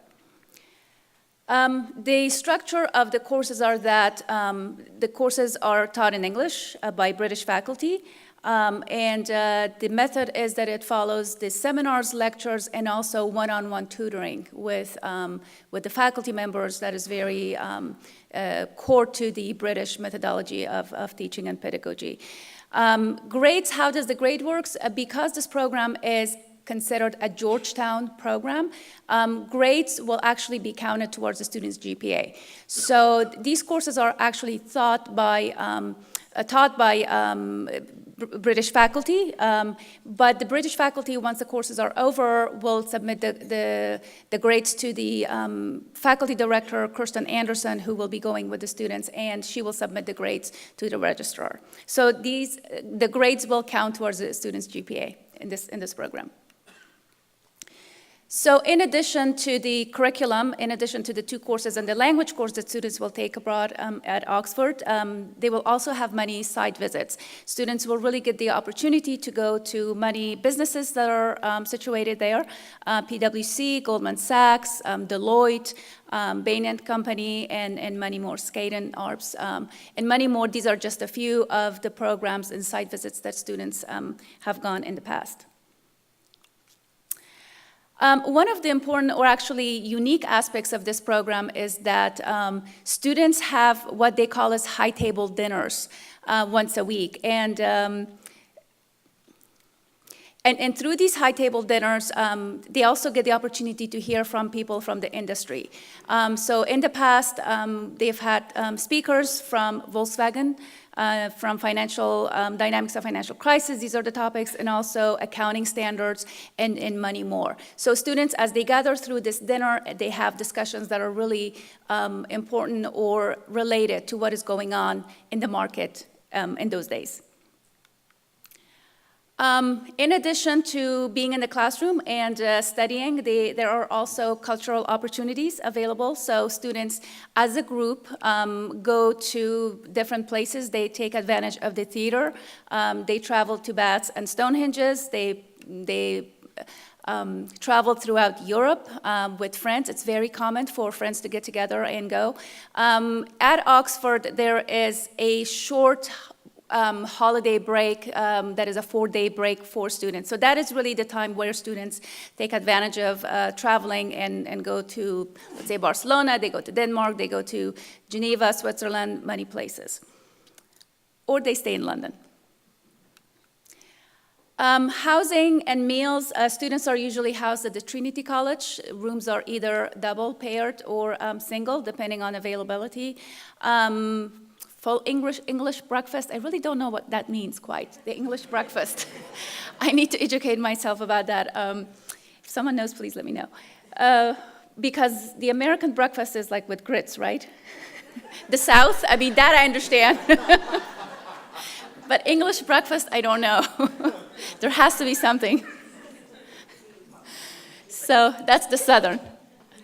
The structure of the courses are that the courses are taught in English by British faculty. The method is that it follows the seminars, lectures, and also one-on-one tutoring with the faculty members that is very core to the British methodology of teaching and pedagogy. Grades, how does the grade works? Because this program is considered a Georgetown program, grades will actually be counted towards the student's GPA. So these courses are actually taught by British faculty, but the British faculty, once the courses are over, will submit the grades to the faculty director, Kirsten Anderson, who will be going with the students, and she will submit the grades to the registrar. So the grades will count towards the student's GPA in this program. So in addition to the curriculum, in addition to the two courses and the language course that students will take abroad at Oxford, they will also have many site visits. Students will really get the opportunity to go to many businesses that are situated there, PwC, Goldman Sachs, Deloitte, Bain & Company, and many more, Skadden, Arps, and many more. These are just a few of the programs and site visits that students have gone in the past. One of the important, or actually unique aspects of this program is that students have what they call as high table dinners once a week. And through these high table dinners, they also get the opportunity to hear from people from the industry. So in the past, they've had speakers from Volkswagen, from financial dynamics of financial crisis, these are the topics, and also accounting standards and many more. So students, as they gather through this dinner, they have discussions that are really important or related to what is going on in the market in those days. In addition to being in the classroom and studying, there are also cultural opportunities available. So students, as a group, go to different places. They take advantage of the theater. They travel to Baths and Stonehenges. They travel throughout Europe with friends. It's very common for friends to get together and go. At Oxford, there is a short holiday break that is a 4-day break for students. So that is really the time where students take advantage of traveling and go to, let's say, Barcelona, they go to Denmark, they go to Geneva, Switzerland, many places. Or they stay in London. Housing and meals, students are usually housed at the Trinity College. Rooms are either double paired or single, depending on availability. Full English breakfast, I really don't know what that means quite, the English breakfast. I need to educate myself about that. If someone knows, please let me know. Because the American breakfast is like with grits, right? The South, I mean, that I understand. But English breakfast, I don't know. There has to be something. So that's the Southern.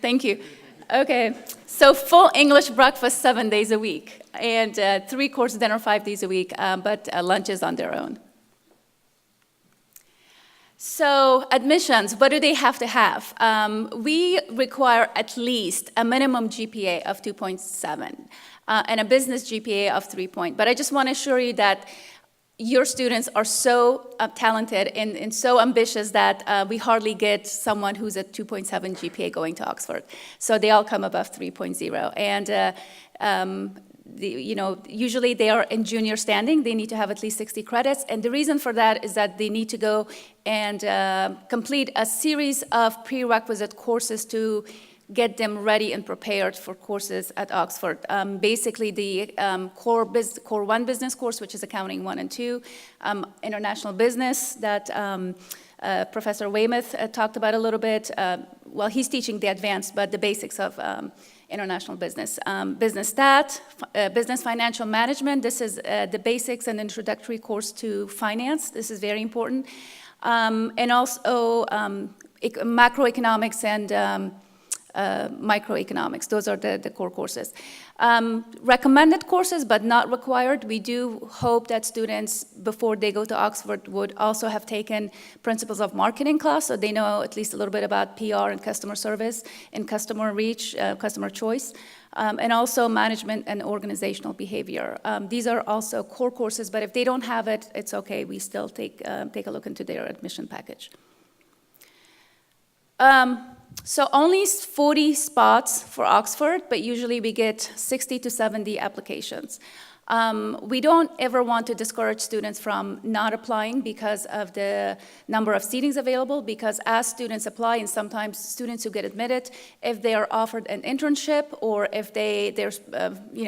Thank you. Okay, so full English breakfast 7 days a week, and 3-course dinner 5 days a week, but lunches on their own. So admissions, what do they have to have? We require at least a minimum GPA of 2.7 and a business GPA of 3 point. But I just want to assure you that your students are so talented and so ambitious that we hardly get someone who's at 2.7 GPA going to Oxford. So they all come above 3.0. And usually they are in junior standing. They need to have at least 60 credits. And the reason for that is that they need to go and complete a series of prerequisite courses to get them ready and prepared for courses at Oxford. Basically, the core 1 business course, which is accounting 1 and 2, international business that Professor Weymouth talked about a little bit. Well, he's teaching the advanced, but the basics of international business. Business stat, business financial management. This is the basics and introductory course to finance. This is very important. And also macroeconomics and microeconomics. Those are the core courses. Recommended courses, but not required. We do hope that students, before they go to Oxford, would also have taken principles of marketing class, so they know at least a little bit about PR and customer service and customer reach, customer choice, and also management and organizational behavior. These are also core courses, but if they don't have it, it's okay. We still take a look into their admission package. So only 40 spots for Oxford, but usually we get 60 to 70 applications. We don't ever want to discourage students from not applying because of the number of seatings available, because as students apply, and sometimes students who get admitted, if they are offered an internship or if their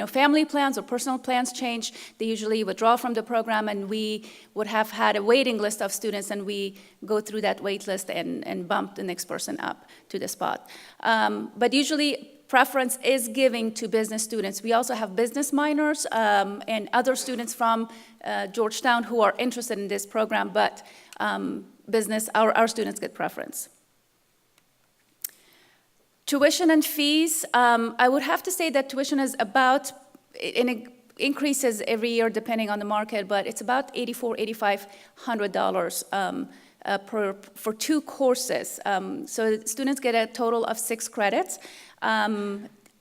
family plans or personal plans change, they usually withdraw from the program, and we would have had a waiting list of students, and we go through that wait list and bump the next person up to the spot. But usually, preference is given to business students. We also have business minors and other students from Georgetown who are interested in this program, but our students get preference. Tuition and fees, I would have to say that tuition is about, and it increases every year depending on the market, but it's about $8,400, $8,500 for 2 courses. So students get a total of 6 credits.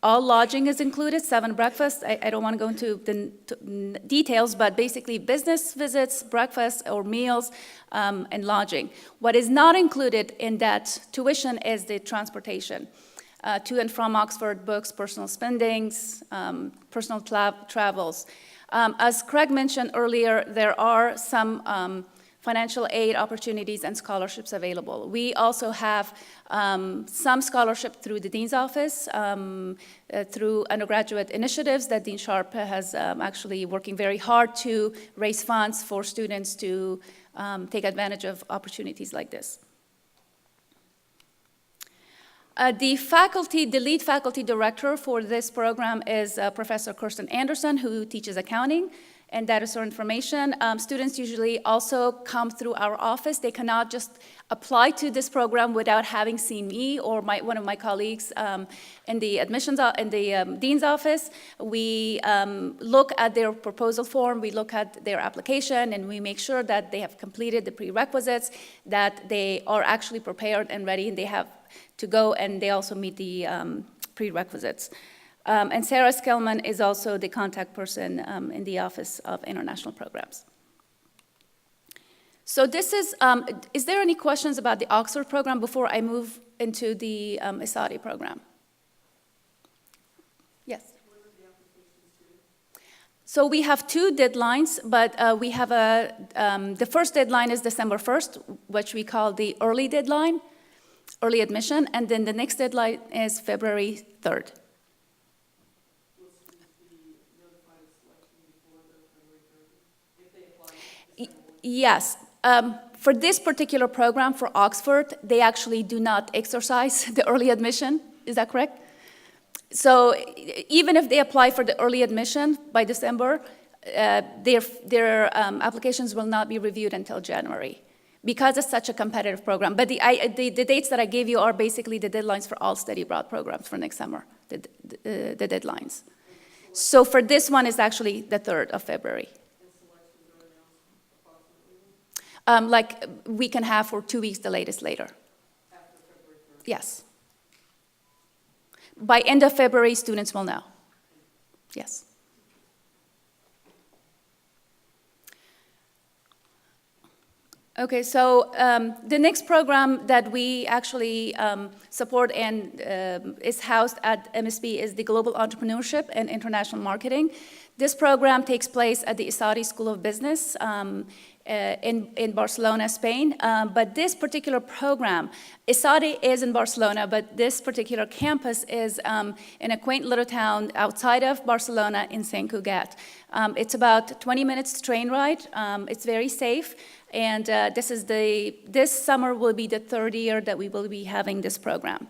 All lodging is included, 7 breakfasts. I don't want to go into the details, but basically business visits, breakfast or meals, and lodging. What is not included in that tuition is the transportation. To and from Oxford, books, personal spendings, personal travels. As Craig mentioned earlier, there are some financial aid opportunities and scholarships available. We also have some scholarship through the Dean's Office, through undergraduate initiatives that Dean Sharp has actually working very hard to raise funds for students to take advantage of opportunities like this. The lead faculty director for this program is Professor Kirsten Anderson, who teaches accounting, and dinosaur information. Students usually also come through our office. They cannot just apply to this program without having seen me or one of my colleagues in the dean's office. We look at their proposal form, we look at their application, and we make sure that they have completed the prerequisites, that they are actually prepared and ready, and they have to go, and they also meet the prerequisites. And Sarah Skellman is also the contact person in the Office of International Programs. So this is there any questions about the Oxford program before I move into the ISADI program? Yes? So we have 2 deadlines, but we have the first deadline is December 1st, which we call the early deadline, early admission, and then the next deadline is February 3rd. Yes. For this particular program, for Oxford, they actually do not exercise the early admission. Is that correct? So even if they apply for the early admission by December, their applications will not be reviewed until January because it's such a competitive program. But the dates that I gave you are basically the deadlines for all study abroad programs for next summer, the deadlines. So for this one, it's actually the 3rd of February. Like a week and a half or 2 weeks, the latest later. After February 3rd? Yes. By end of February, students will know. Yes. Okay, so the next program that we actually support and is housed at MSP is the Global Entrepreneurship and International Marketing. This program takes place at the ISADI School of Business in Barcelona, Spain. But this particular program, ISADI is in Barcelona, but this particular campus is in a quaint little town outside of Barcelona in Sant Cugat. It's about 20 minutes train ride. It's very safe. And this summer will be the 3rd year that we will be having this program.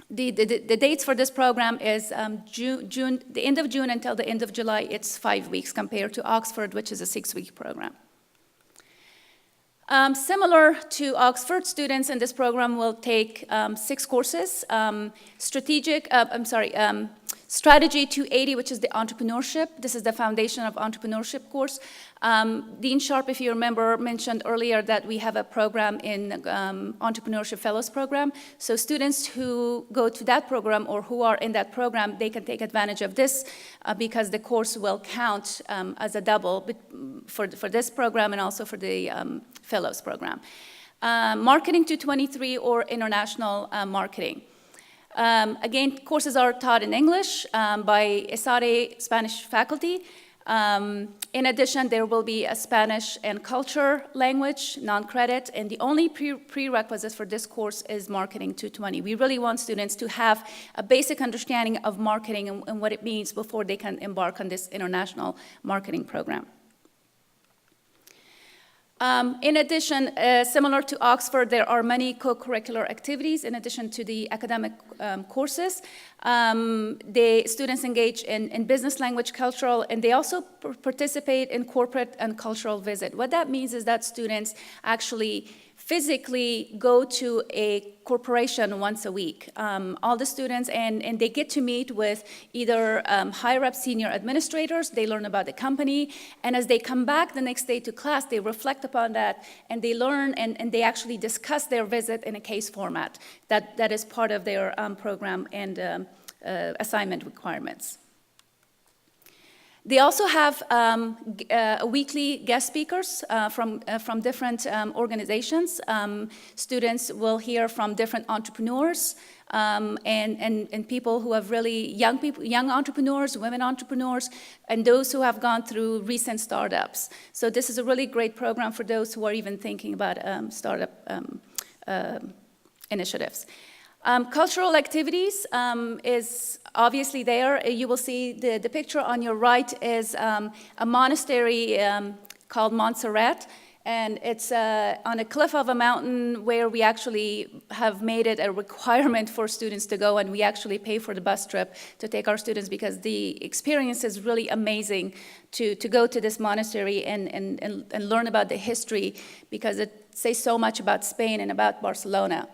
The dates for this program is June, the end of June until the end of July. It's 5 weeks compared to Oxford, which is a 6-week program. Similar to Oxford, students in this program will take 6 courses. Strategy 280, which is the entrepreneurship. This is the foundation of entrepreneurship course. Dean Sharp, if you remember, mentioned earlier that we have a program in Entrepreneurship Fellows Program. So students who go to that program or who are in that program, they can take advantage of this because the course will count as a double for this program and also for the Fellows Program. Marketing 223 or International Marketing. Again, courses are taught in English by ISADI Spanish faculty. In addition, there will be a Spanish and culture language, non-credit, and the only prerequisites for this course is Marketing 220. We really want students to have a basic understanding of marketing and what it means before they can embark on this international marketing program. In addition, similar to Oxford, there are many co-curricular activities in addition to the academic courses. The students engage in business, language, cultural, and they also participate in corporate and cultural visit. What that means is that students actually physically go to a corporation once a week. All the students, and they get to meet with either higher-up senior administrators, they learn about the company, and as they come back the next day to class, they reflect upon that, and they learn, and they actually discuss their visit in a case format. That is part of their program and assignment requirements. They also have weekly guest speakers from different organizations. Students will hear from different entrepreneurs and people who have really young entrepreneurs, women entrepreneurs, and those who have gone through recent startups. So this is a really great program for those who are even thinking about startup initiatives. Cultural activities is obviously there. You will see the picture on your right is a monastery called Montserrat. And it's on a cliff of a mountain where we actually have made it a requirement for students to go, and we actually pay for the bus trip to take our students because the experience is really amazing to go to this monastery and learn about the history, because it says so much about Spain and about Barcelona.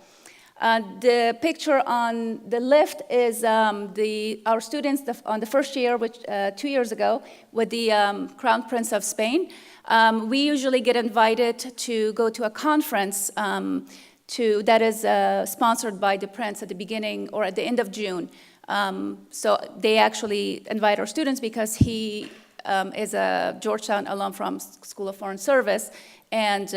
The picture on the left is our students on the first year, which 2 years ago, with the Crown Prince of Spain. We usually get invited to go to a conference that is sponsored by the Prince at the beginning or at the end of June. So they actually invite our students because he is a Georgetown alum from School of Foreign Service, and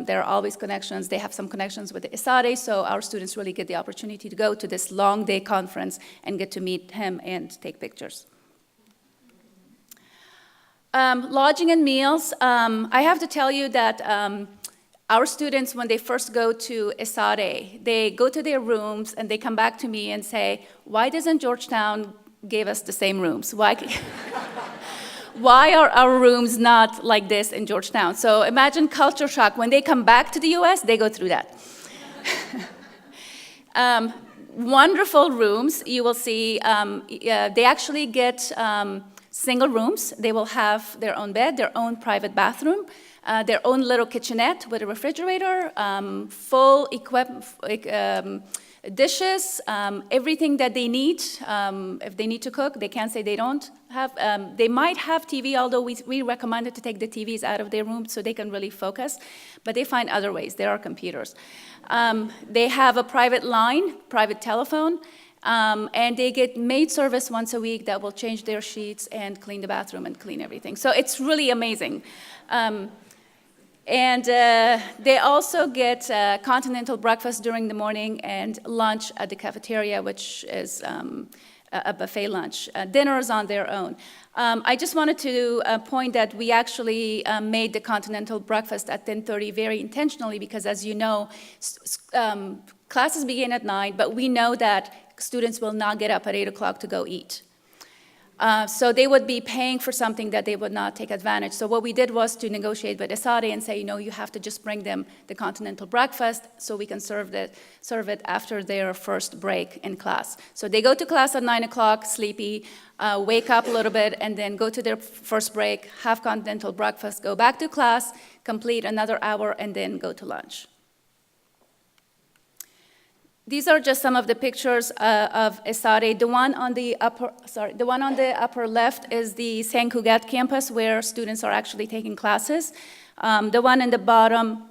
there are always connections. They have some connections with the ESADE, so our students really get the opportunity to go to this long day conference and get to meet him and take pictures. Lodging and meals. I have to tell you that our students, when they first go to ESADE, they go to their rooms and they come back to me and say, why doesn't Georgetown give us the same rooms? Why are our rooms not like this in Georgetown? So imagine culture shock. When they come back to the US, they go through that. Wonderful rooms. You will see they actually get single rooms. They will have their own bed, their own private bathroom, their own little kitchenette with a refrigerator, full dishes, everything that they need. If they need to cook, they can't say they don't have. They might have TV, although we recommended to take the TVs out of their room so they can really focus, but they find other ways. There are computers. They have a private line, private telephone, and they get maid service once a week that will change their sheets and clean the bathroom and clean everything. So it's really amazing. And they also get continental breakfast during the morning and lunch at the cafeteria, which is a buffet lunch. Dinners on their own. I just wanted to point that we actually made the continental breakfast at 10:30 very intentionally because, as you know, classes begin at 9, but we know that students will not get up at 8 o'clock to go eat. So they would be paying for something that they would not take advantage. So what we did was to negotiate with ESADE and say, you have to just bring them the continental breakfast so we can serve it after their first break in class. So they go to class at 9 o'clock, sleepy, wake up a little bit, and then go to their first break, have continental breakfast, go back to class, complete another hour, and then go to lunch. These are just some of the pictures of ESADE. The one on the upper left is the St. Cugat campus where students are actually taking classes. The one in the bottom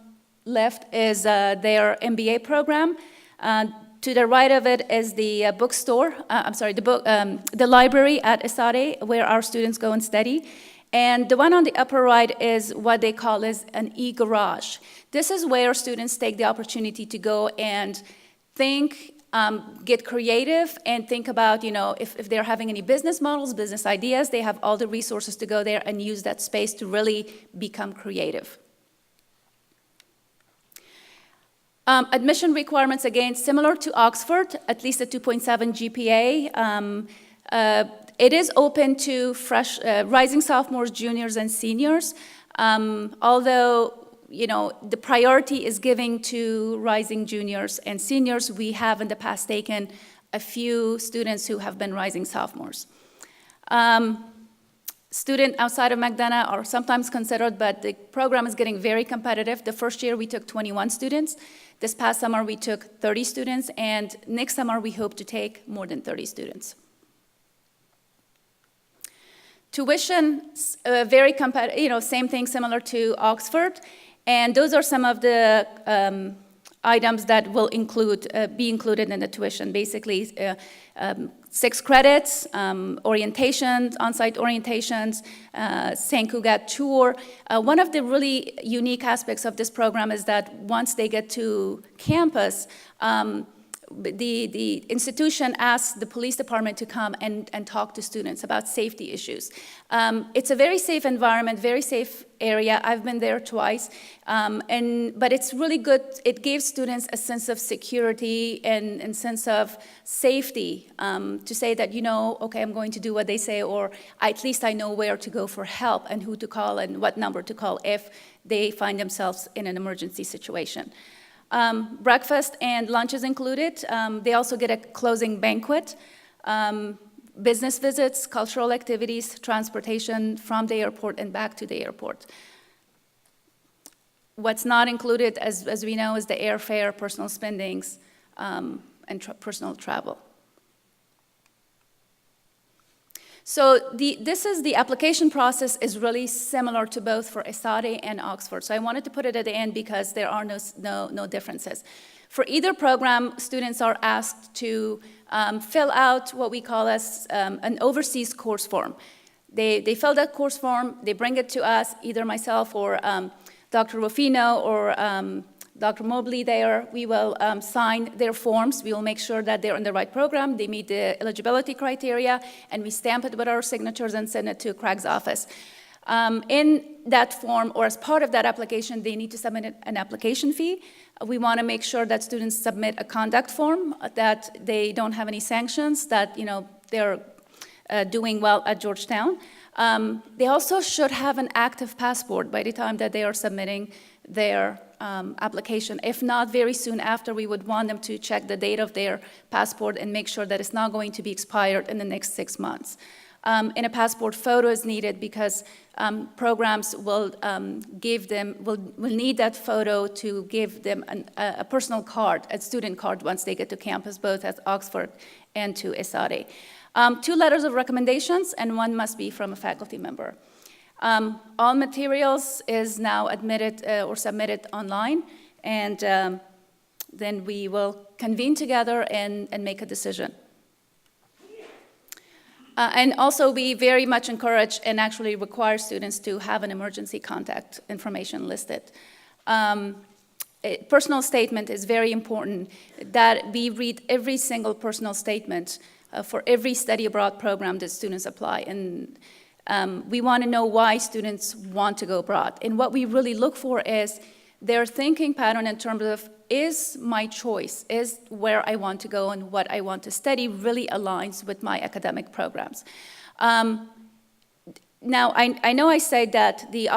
left is their MBA program. To the right of it is the bookstore. The library at ESADE where our students go and study. And the one on the upper right is what they call is an e-garage. This is where students take the opportunity to go and think, get creative, and think about, if they're having any business models, business ideas, they have all the resources to go there and use that space to really become creative. Admission requirements, again, similar to Oxford, at least a 2.7 GPA. It is open to rising sophomores, juniors, and seniors, although the priority is giving to rising juniors and seniors. We have in the past taken a few students who have been rising sophomores. Students outside of McDonough are sometimes considered, but the program is getting very competitive. The first year we took 21 students. This past summer we took 30 students, and next summer we hope to take more than 30 students. Tuition, very competitive, same thing, similar to Oxford. And those are some of the items that will be included in the tuition. Basically, 6 credits, orientations, on-site orientations, St. Cugat tour. One of the really unique aspects of this program is that once they get to campus, the institution asks the police department to come and talk to students about safety issues. It's a very safe environment, very safe area. I've been there twice, but it's really good. It gives students a sense of security and sense of safety to say that, okay, I'm going to do what they say, or at least I know where to go for help and who to call and what number to call if they find themselves in an emergency situation. Breakfast and lunch is included. They also get a closing banquet, business visits, cultural activities, transportation from the airport and back to the airport. What's not included, as we know, is the airfare, personal spendings, and personal travel. So this is the application process is really similar to both for ESADE and Oxford. So I wanted to put it at the end because there are no differences. For either program, students are asked to fill out what we call as an overseas course form. They fill that course form, they bring it to us, either myself or Dr. Rufino or Dr. Mobley there. We will sign their forms. We will make sure that they're in the right program, they meet the eligibility criteria, and we stamp it with our signatures and send it to Craig's office. In that form, or as part of that application, they need to submit an application fee. We want to make sure that students submit a conduct form, that they don't have any sanctions, that they're doing well at Georgetown. They also should have an active passport by the time that they are submitting their application. If not, very soon after, we would want them to check the date of their passport and make sure that it's not going to be expired in the next 6 months. And a passport photo is needed because programs will need that photo to give them a personal card, a student card, once they get to campus, both at Oxford and to ESADE. 2 letters of recommendations, and 1 must be from a faculty member. All materials is now admitted or submitted online, and then we will convene together and make a decision. And also, we very much encourage and actually require students to have an emergency contact information listed. Personal statement is very important, that we read every single personal statement for every study abroad program that students apply. And we want to know why students want to go abroad. And what we really look for is their thinking pattern in terms of, is my choice, is where I want to go and what I want to study really aligns with my academic programs. Now, I know I said that the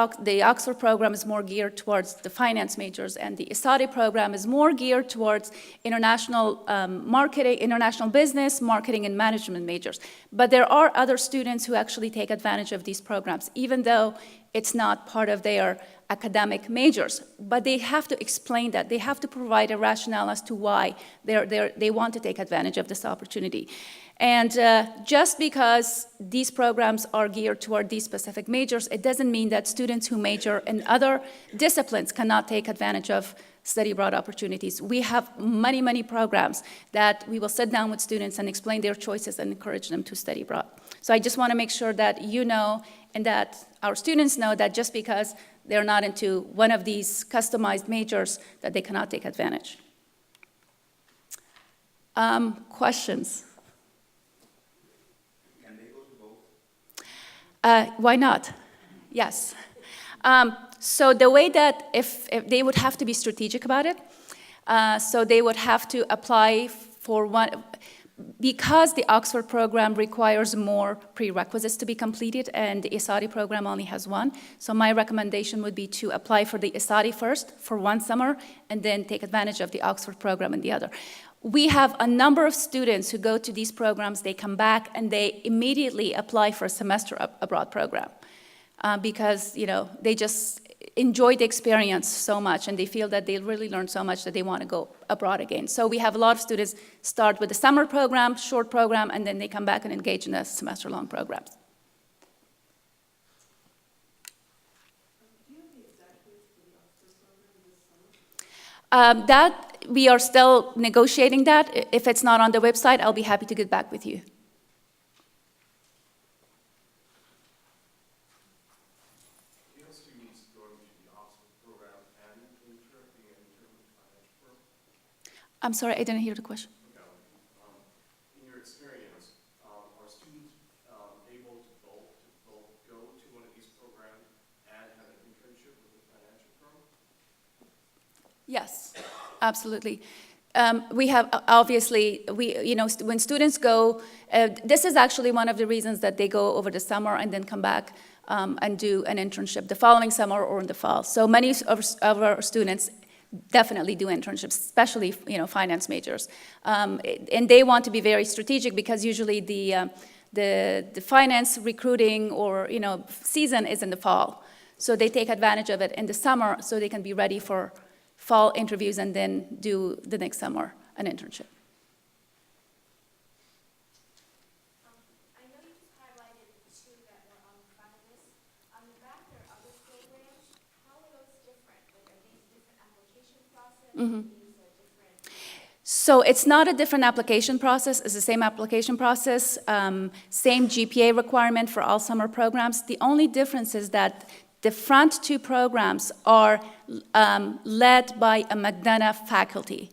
Oxford program is more geared towards the finance majors, and the ESADE program is more geared towards international marketing, international business, marketing, and management majors. But there are other students who actually take advantage of these programs, even though it's not part of their academic majors. But they have to explain that. They have to provide a rationale as to why they want to take advantage of this opportunity. And just because these programs are geared toward these specific majors, it doesn't mean that students who major in other disciplines cannot take advantage of study abroad opportunities. We have many, many programs that we will sit down with students and explain their choices and encourage them to study abroad. So I just want to make sure that you know and that our students know that just because they're not into one of these customized majors, that they cannot take advantage. Questions? Why not? Yes. So the way that if they would have to be strategic about it, so they would have to apply for one, because the Oxford program requires more prerequisites to be completed and the ESADE program only has 1. So my recommendation would be to apply for the ESADE first for 1 summer and then take advantage of the Oxford program in the other. We have a number of students who go to these programs, they come back, and they immediately apply for a semester abroad program because, they just enjoy the experience so much, and they feel that they really learned so much that they want to go abroad again. So we have a lot of students start with a summer program, short program, and then they come back and engage in the semester-long programs. That we are still negotiating that. If it's not on the website, I'll be happy to get back with you. Do you have students going to the Oxford program and being in terms of financial firm? I'm sorry, I didn't hear the question. Okay. In your experience, are students able to both go to one of these programs and have an internship with a financial firm? Yes, absolutely. We have, obviously, when students go, this is actually one of the reasons that they go over the summer and then come back and do an internship the following summer or in the fall. So many of our students definitely do internships, especially finance majors, and they want to be very strategic because usually the finance recruiting or season is in the fall, so they take advantage of it in the summer so they can be ready for fall interviews and then do the next summer an internship. I know you just highlighted the two that were on the front of this. On the back, there are other programs. How are those different? Like, are these different application process? Mm-hmm. These are different. So it's not a different application process, it's the same application process, same GPA requirement for all summer programs. The only difference is that the front two programs are led by a McDonough faculty,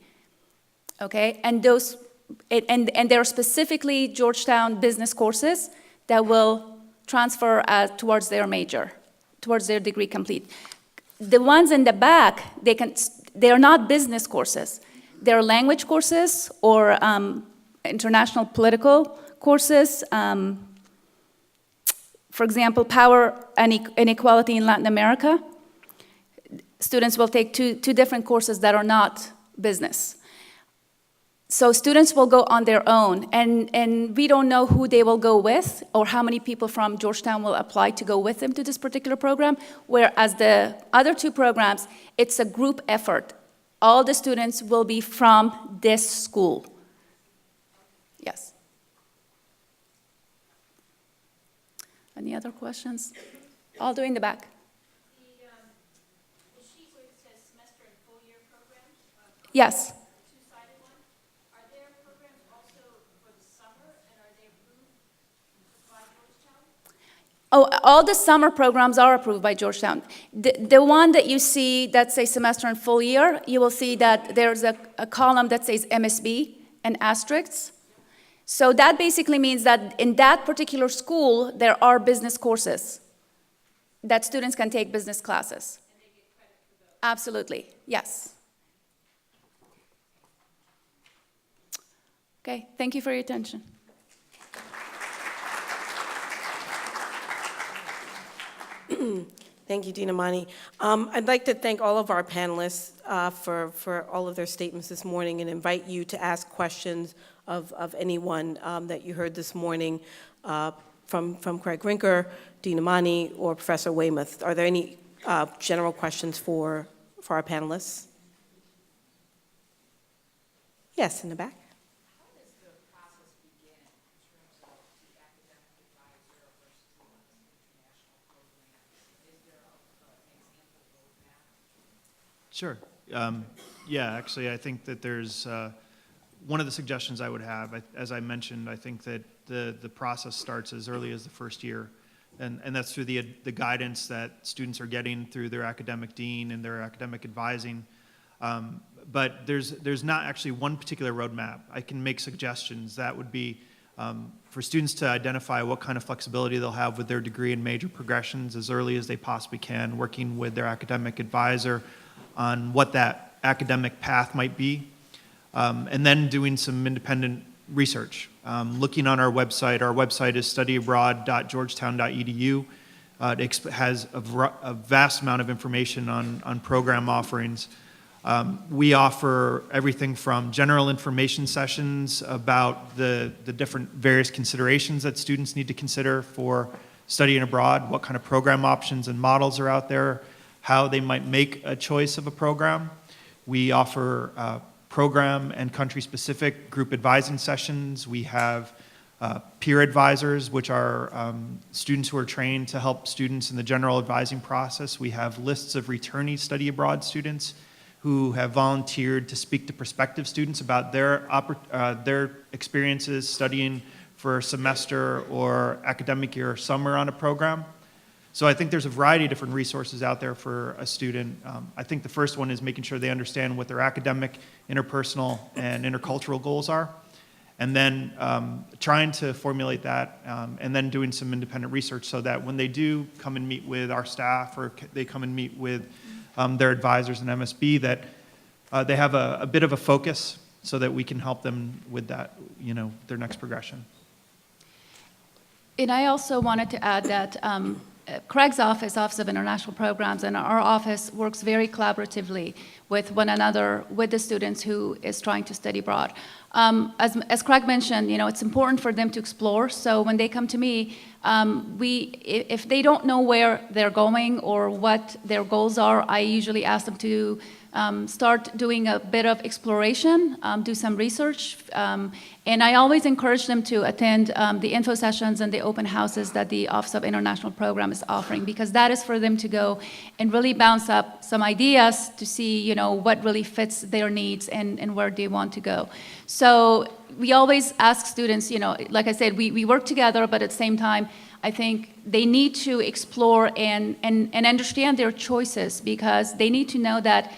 okay? And they're specifically Georgetown business courses that will transfer towards their major, towards their degree complete. The ones in the back, they're not business courses. They're language courses or international political courses. For example, power and inequality in Latin America. Students will take two different courses that are not business. So students will go on their own, and we don't know who they will go with or how many people from Georgetown will apply to go with them to this particular program, whereas the other two programs, it's a group effort. All the students will be from this school. Yes. Any other questions? All the way in the back. The sheet where it says semester and full year programs, Yes. the two-sided one, are there programs also for the summer, and are they approved by Georgetown? Oh, all the summer programs are approved by Georgetown. The one that you see that says semester and full year, you will see that there's a column that says MSB and asterisks. So that basically means that in that particular school, there are business courses that students can take business classes. And they get credit for those? Absolutely, yes. Okay, thank you for your attention. Thank you, Dean Amani. I'd like to thank all of our panelists for all of their statements this morning and invite you to ask questions of anyone that you heard this morning from Craig Rinker, Dean Amani, or Professor Weymouth. Are there any general questions for our panelists? Yes, in the back. How does the process begin in terms of the academic advisor versus the international program? Is there an example roadmap? Sure. Yeah, actually, I think that there's one of the suggestions I would have, as I mentioned, I think that the process starts as early as the first year, and that's through the guidance that students are getting through their academic dean and their academic advising. But there's not actually one particular roadmap. I can make suggestions. That would be for students to identify what kind of flexibility they'll have with their degree and major progressions as early as they possibly can, working with their academic advisor on what that academic path might be, and then doing some independent research. Looking on our website is studyabroad.georgetown.edu. It has a vast amount of information on program offerings. We offer everything from general information sessions about the different various considerations that students need to consider for studying abroad, what kind of program options and models are out there, how they might make a choice of a program. We offer program and country-specific group advising sessions. We have peer advisors, which are students who are trained to help students in the general advising process. We have lists of returnee study abroad students who have volunteered to speak to prospective students about their experiences studying for a semester or academic year or summer on a program. So I think there's a variety of different resources out there for a student. I think the first one is making sure they understand what their academic, interpersonal, and intercultural goals are, and then trying to formulate that, and then doing some independent research so that when they do come and meet with our staff or they come and meet with their advisors in MSB, that they have a bit of a focus so that we can help them with that, their next progression. And I also wanted to add that Craig's office, Office of International Programs, and our office works very collaboratively with one another, with the students who is trying to study abroad. As Craig mentioned, it's important for them to explore. So when they come to me, if they don't know where they're going or what their goals are, I usually ask them to start doing a bit of exploration, do some research, and I always encourage them to attend the info sessions and the open houses that the Office of International Program is offering, because that is for them to go and really bounce up some ideas to see, what really fits their needs and where they want to go. So we always ask students, like I said, we work together, but at the same time, I think they need to explore and understand their choices, because they need to know that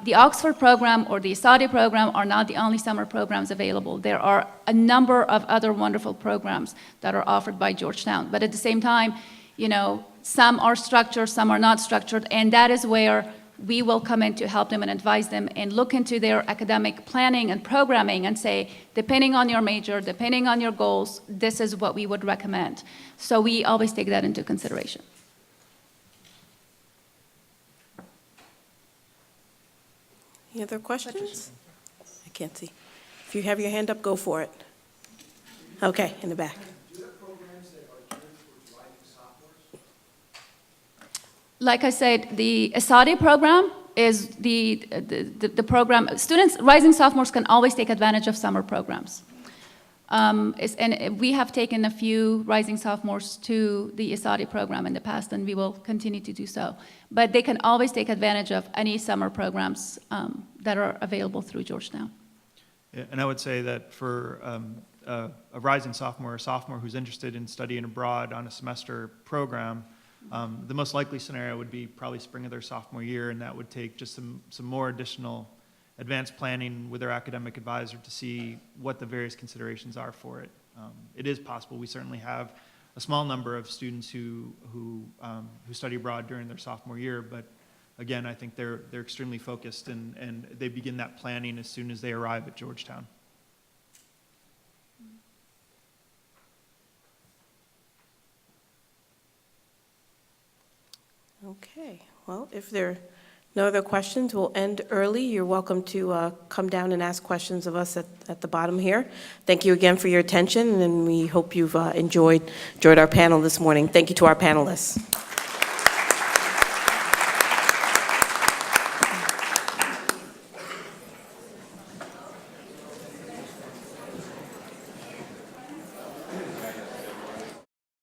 the Oxford program or the ESADE program are not the only summer programs available. There are a number of other wonderful programs that are offered by Georgetown. But at the same time, some are structured, some are not structured, and that is where we will come in to help them and advise them and look into their academic planning and programming and say, depending on your major, depending on your goals, this is what we would recommend. So we always take that into consideration. Any other questions? I can't see. If you have your hand up, go for it. Okay, in the back. Do you have programs that are geared towards rising sophomores? Like I said, the ESADE program is the program. Students, rising sophomores can always take advantage of summer programs. And we have taken a few rising sophomores to the ESADE program in the past, and we will continue to do so. But they can always take advantage of any summer programs that are available through Georgetown. Yeah, and I would say that for a rising sophomore or sophomore who's interested in studying abroad on a semester program, the most likely scenario would be probably spring of their sophomore year, and that would take just some more additional advanced planning with their academic advisor to see what the various considerations are for it. It is possible. We certainly have a small number of students who study abroad during their sophomore year, but again, I think they're extremely focused and they begin that planning as soon as they arrive at Georgetown. Okay, well, if there are no other questions, we'll end early. You're welcome to come down and ask questions of us at the bottom here. Thank you again for your attention, and we hope you've enjoyed our panel this morning. Thank you to our panelists.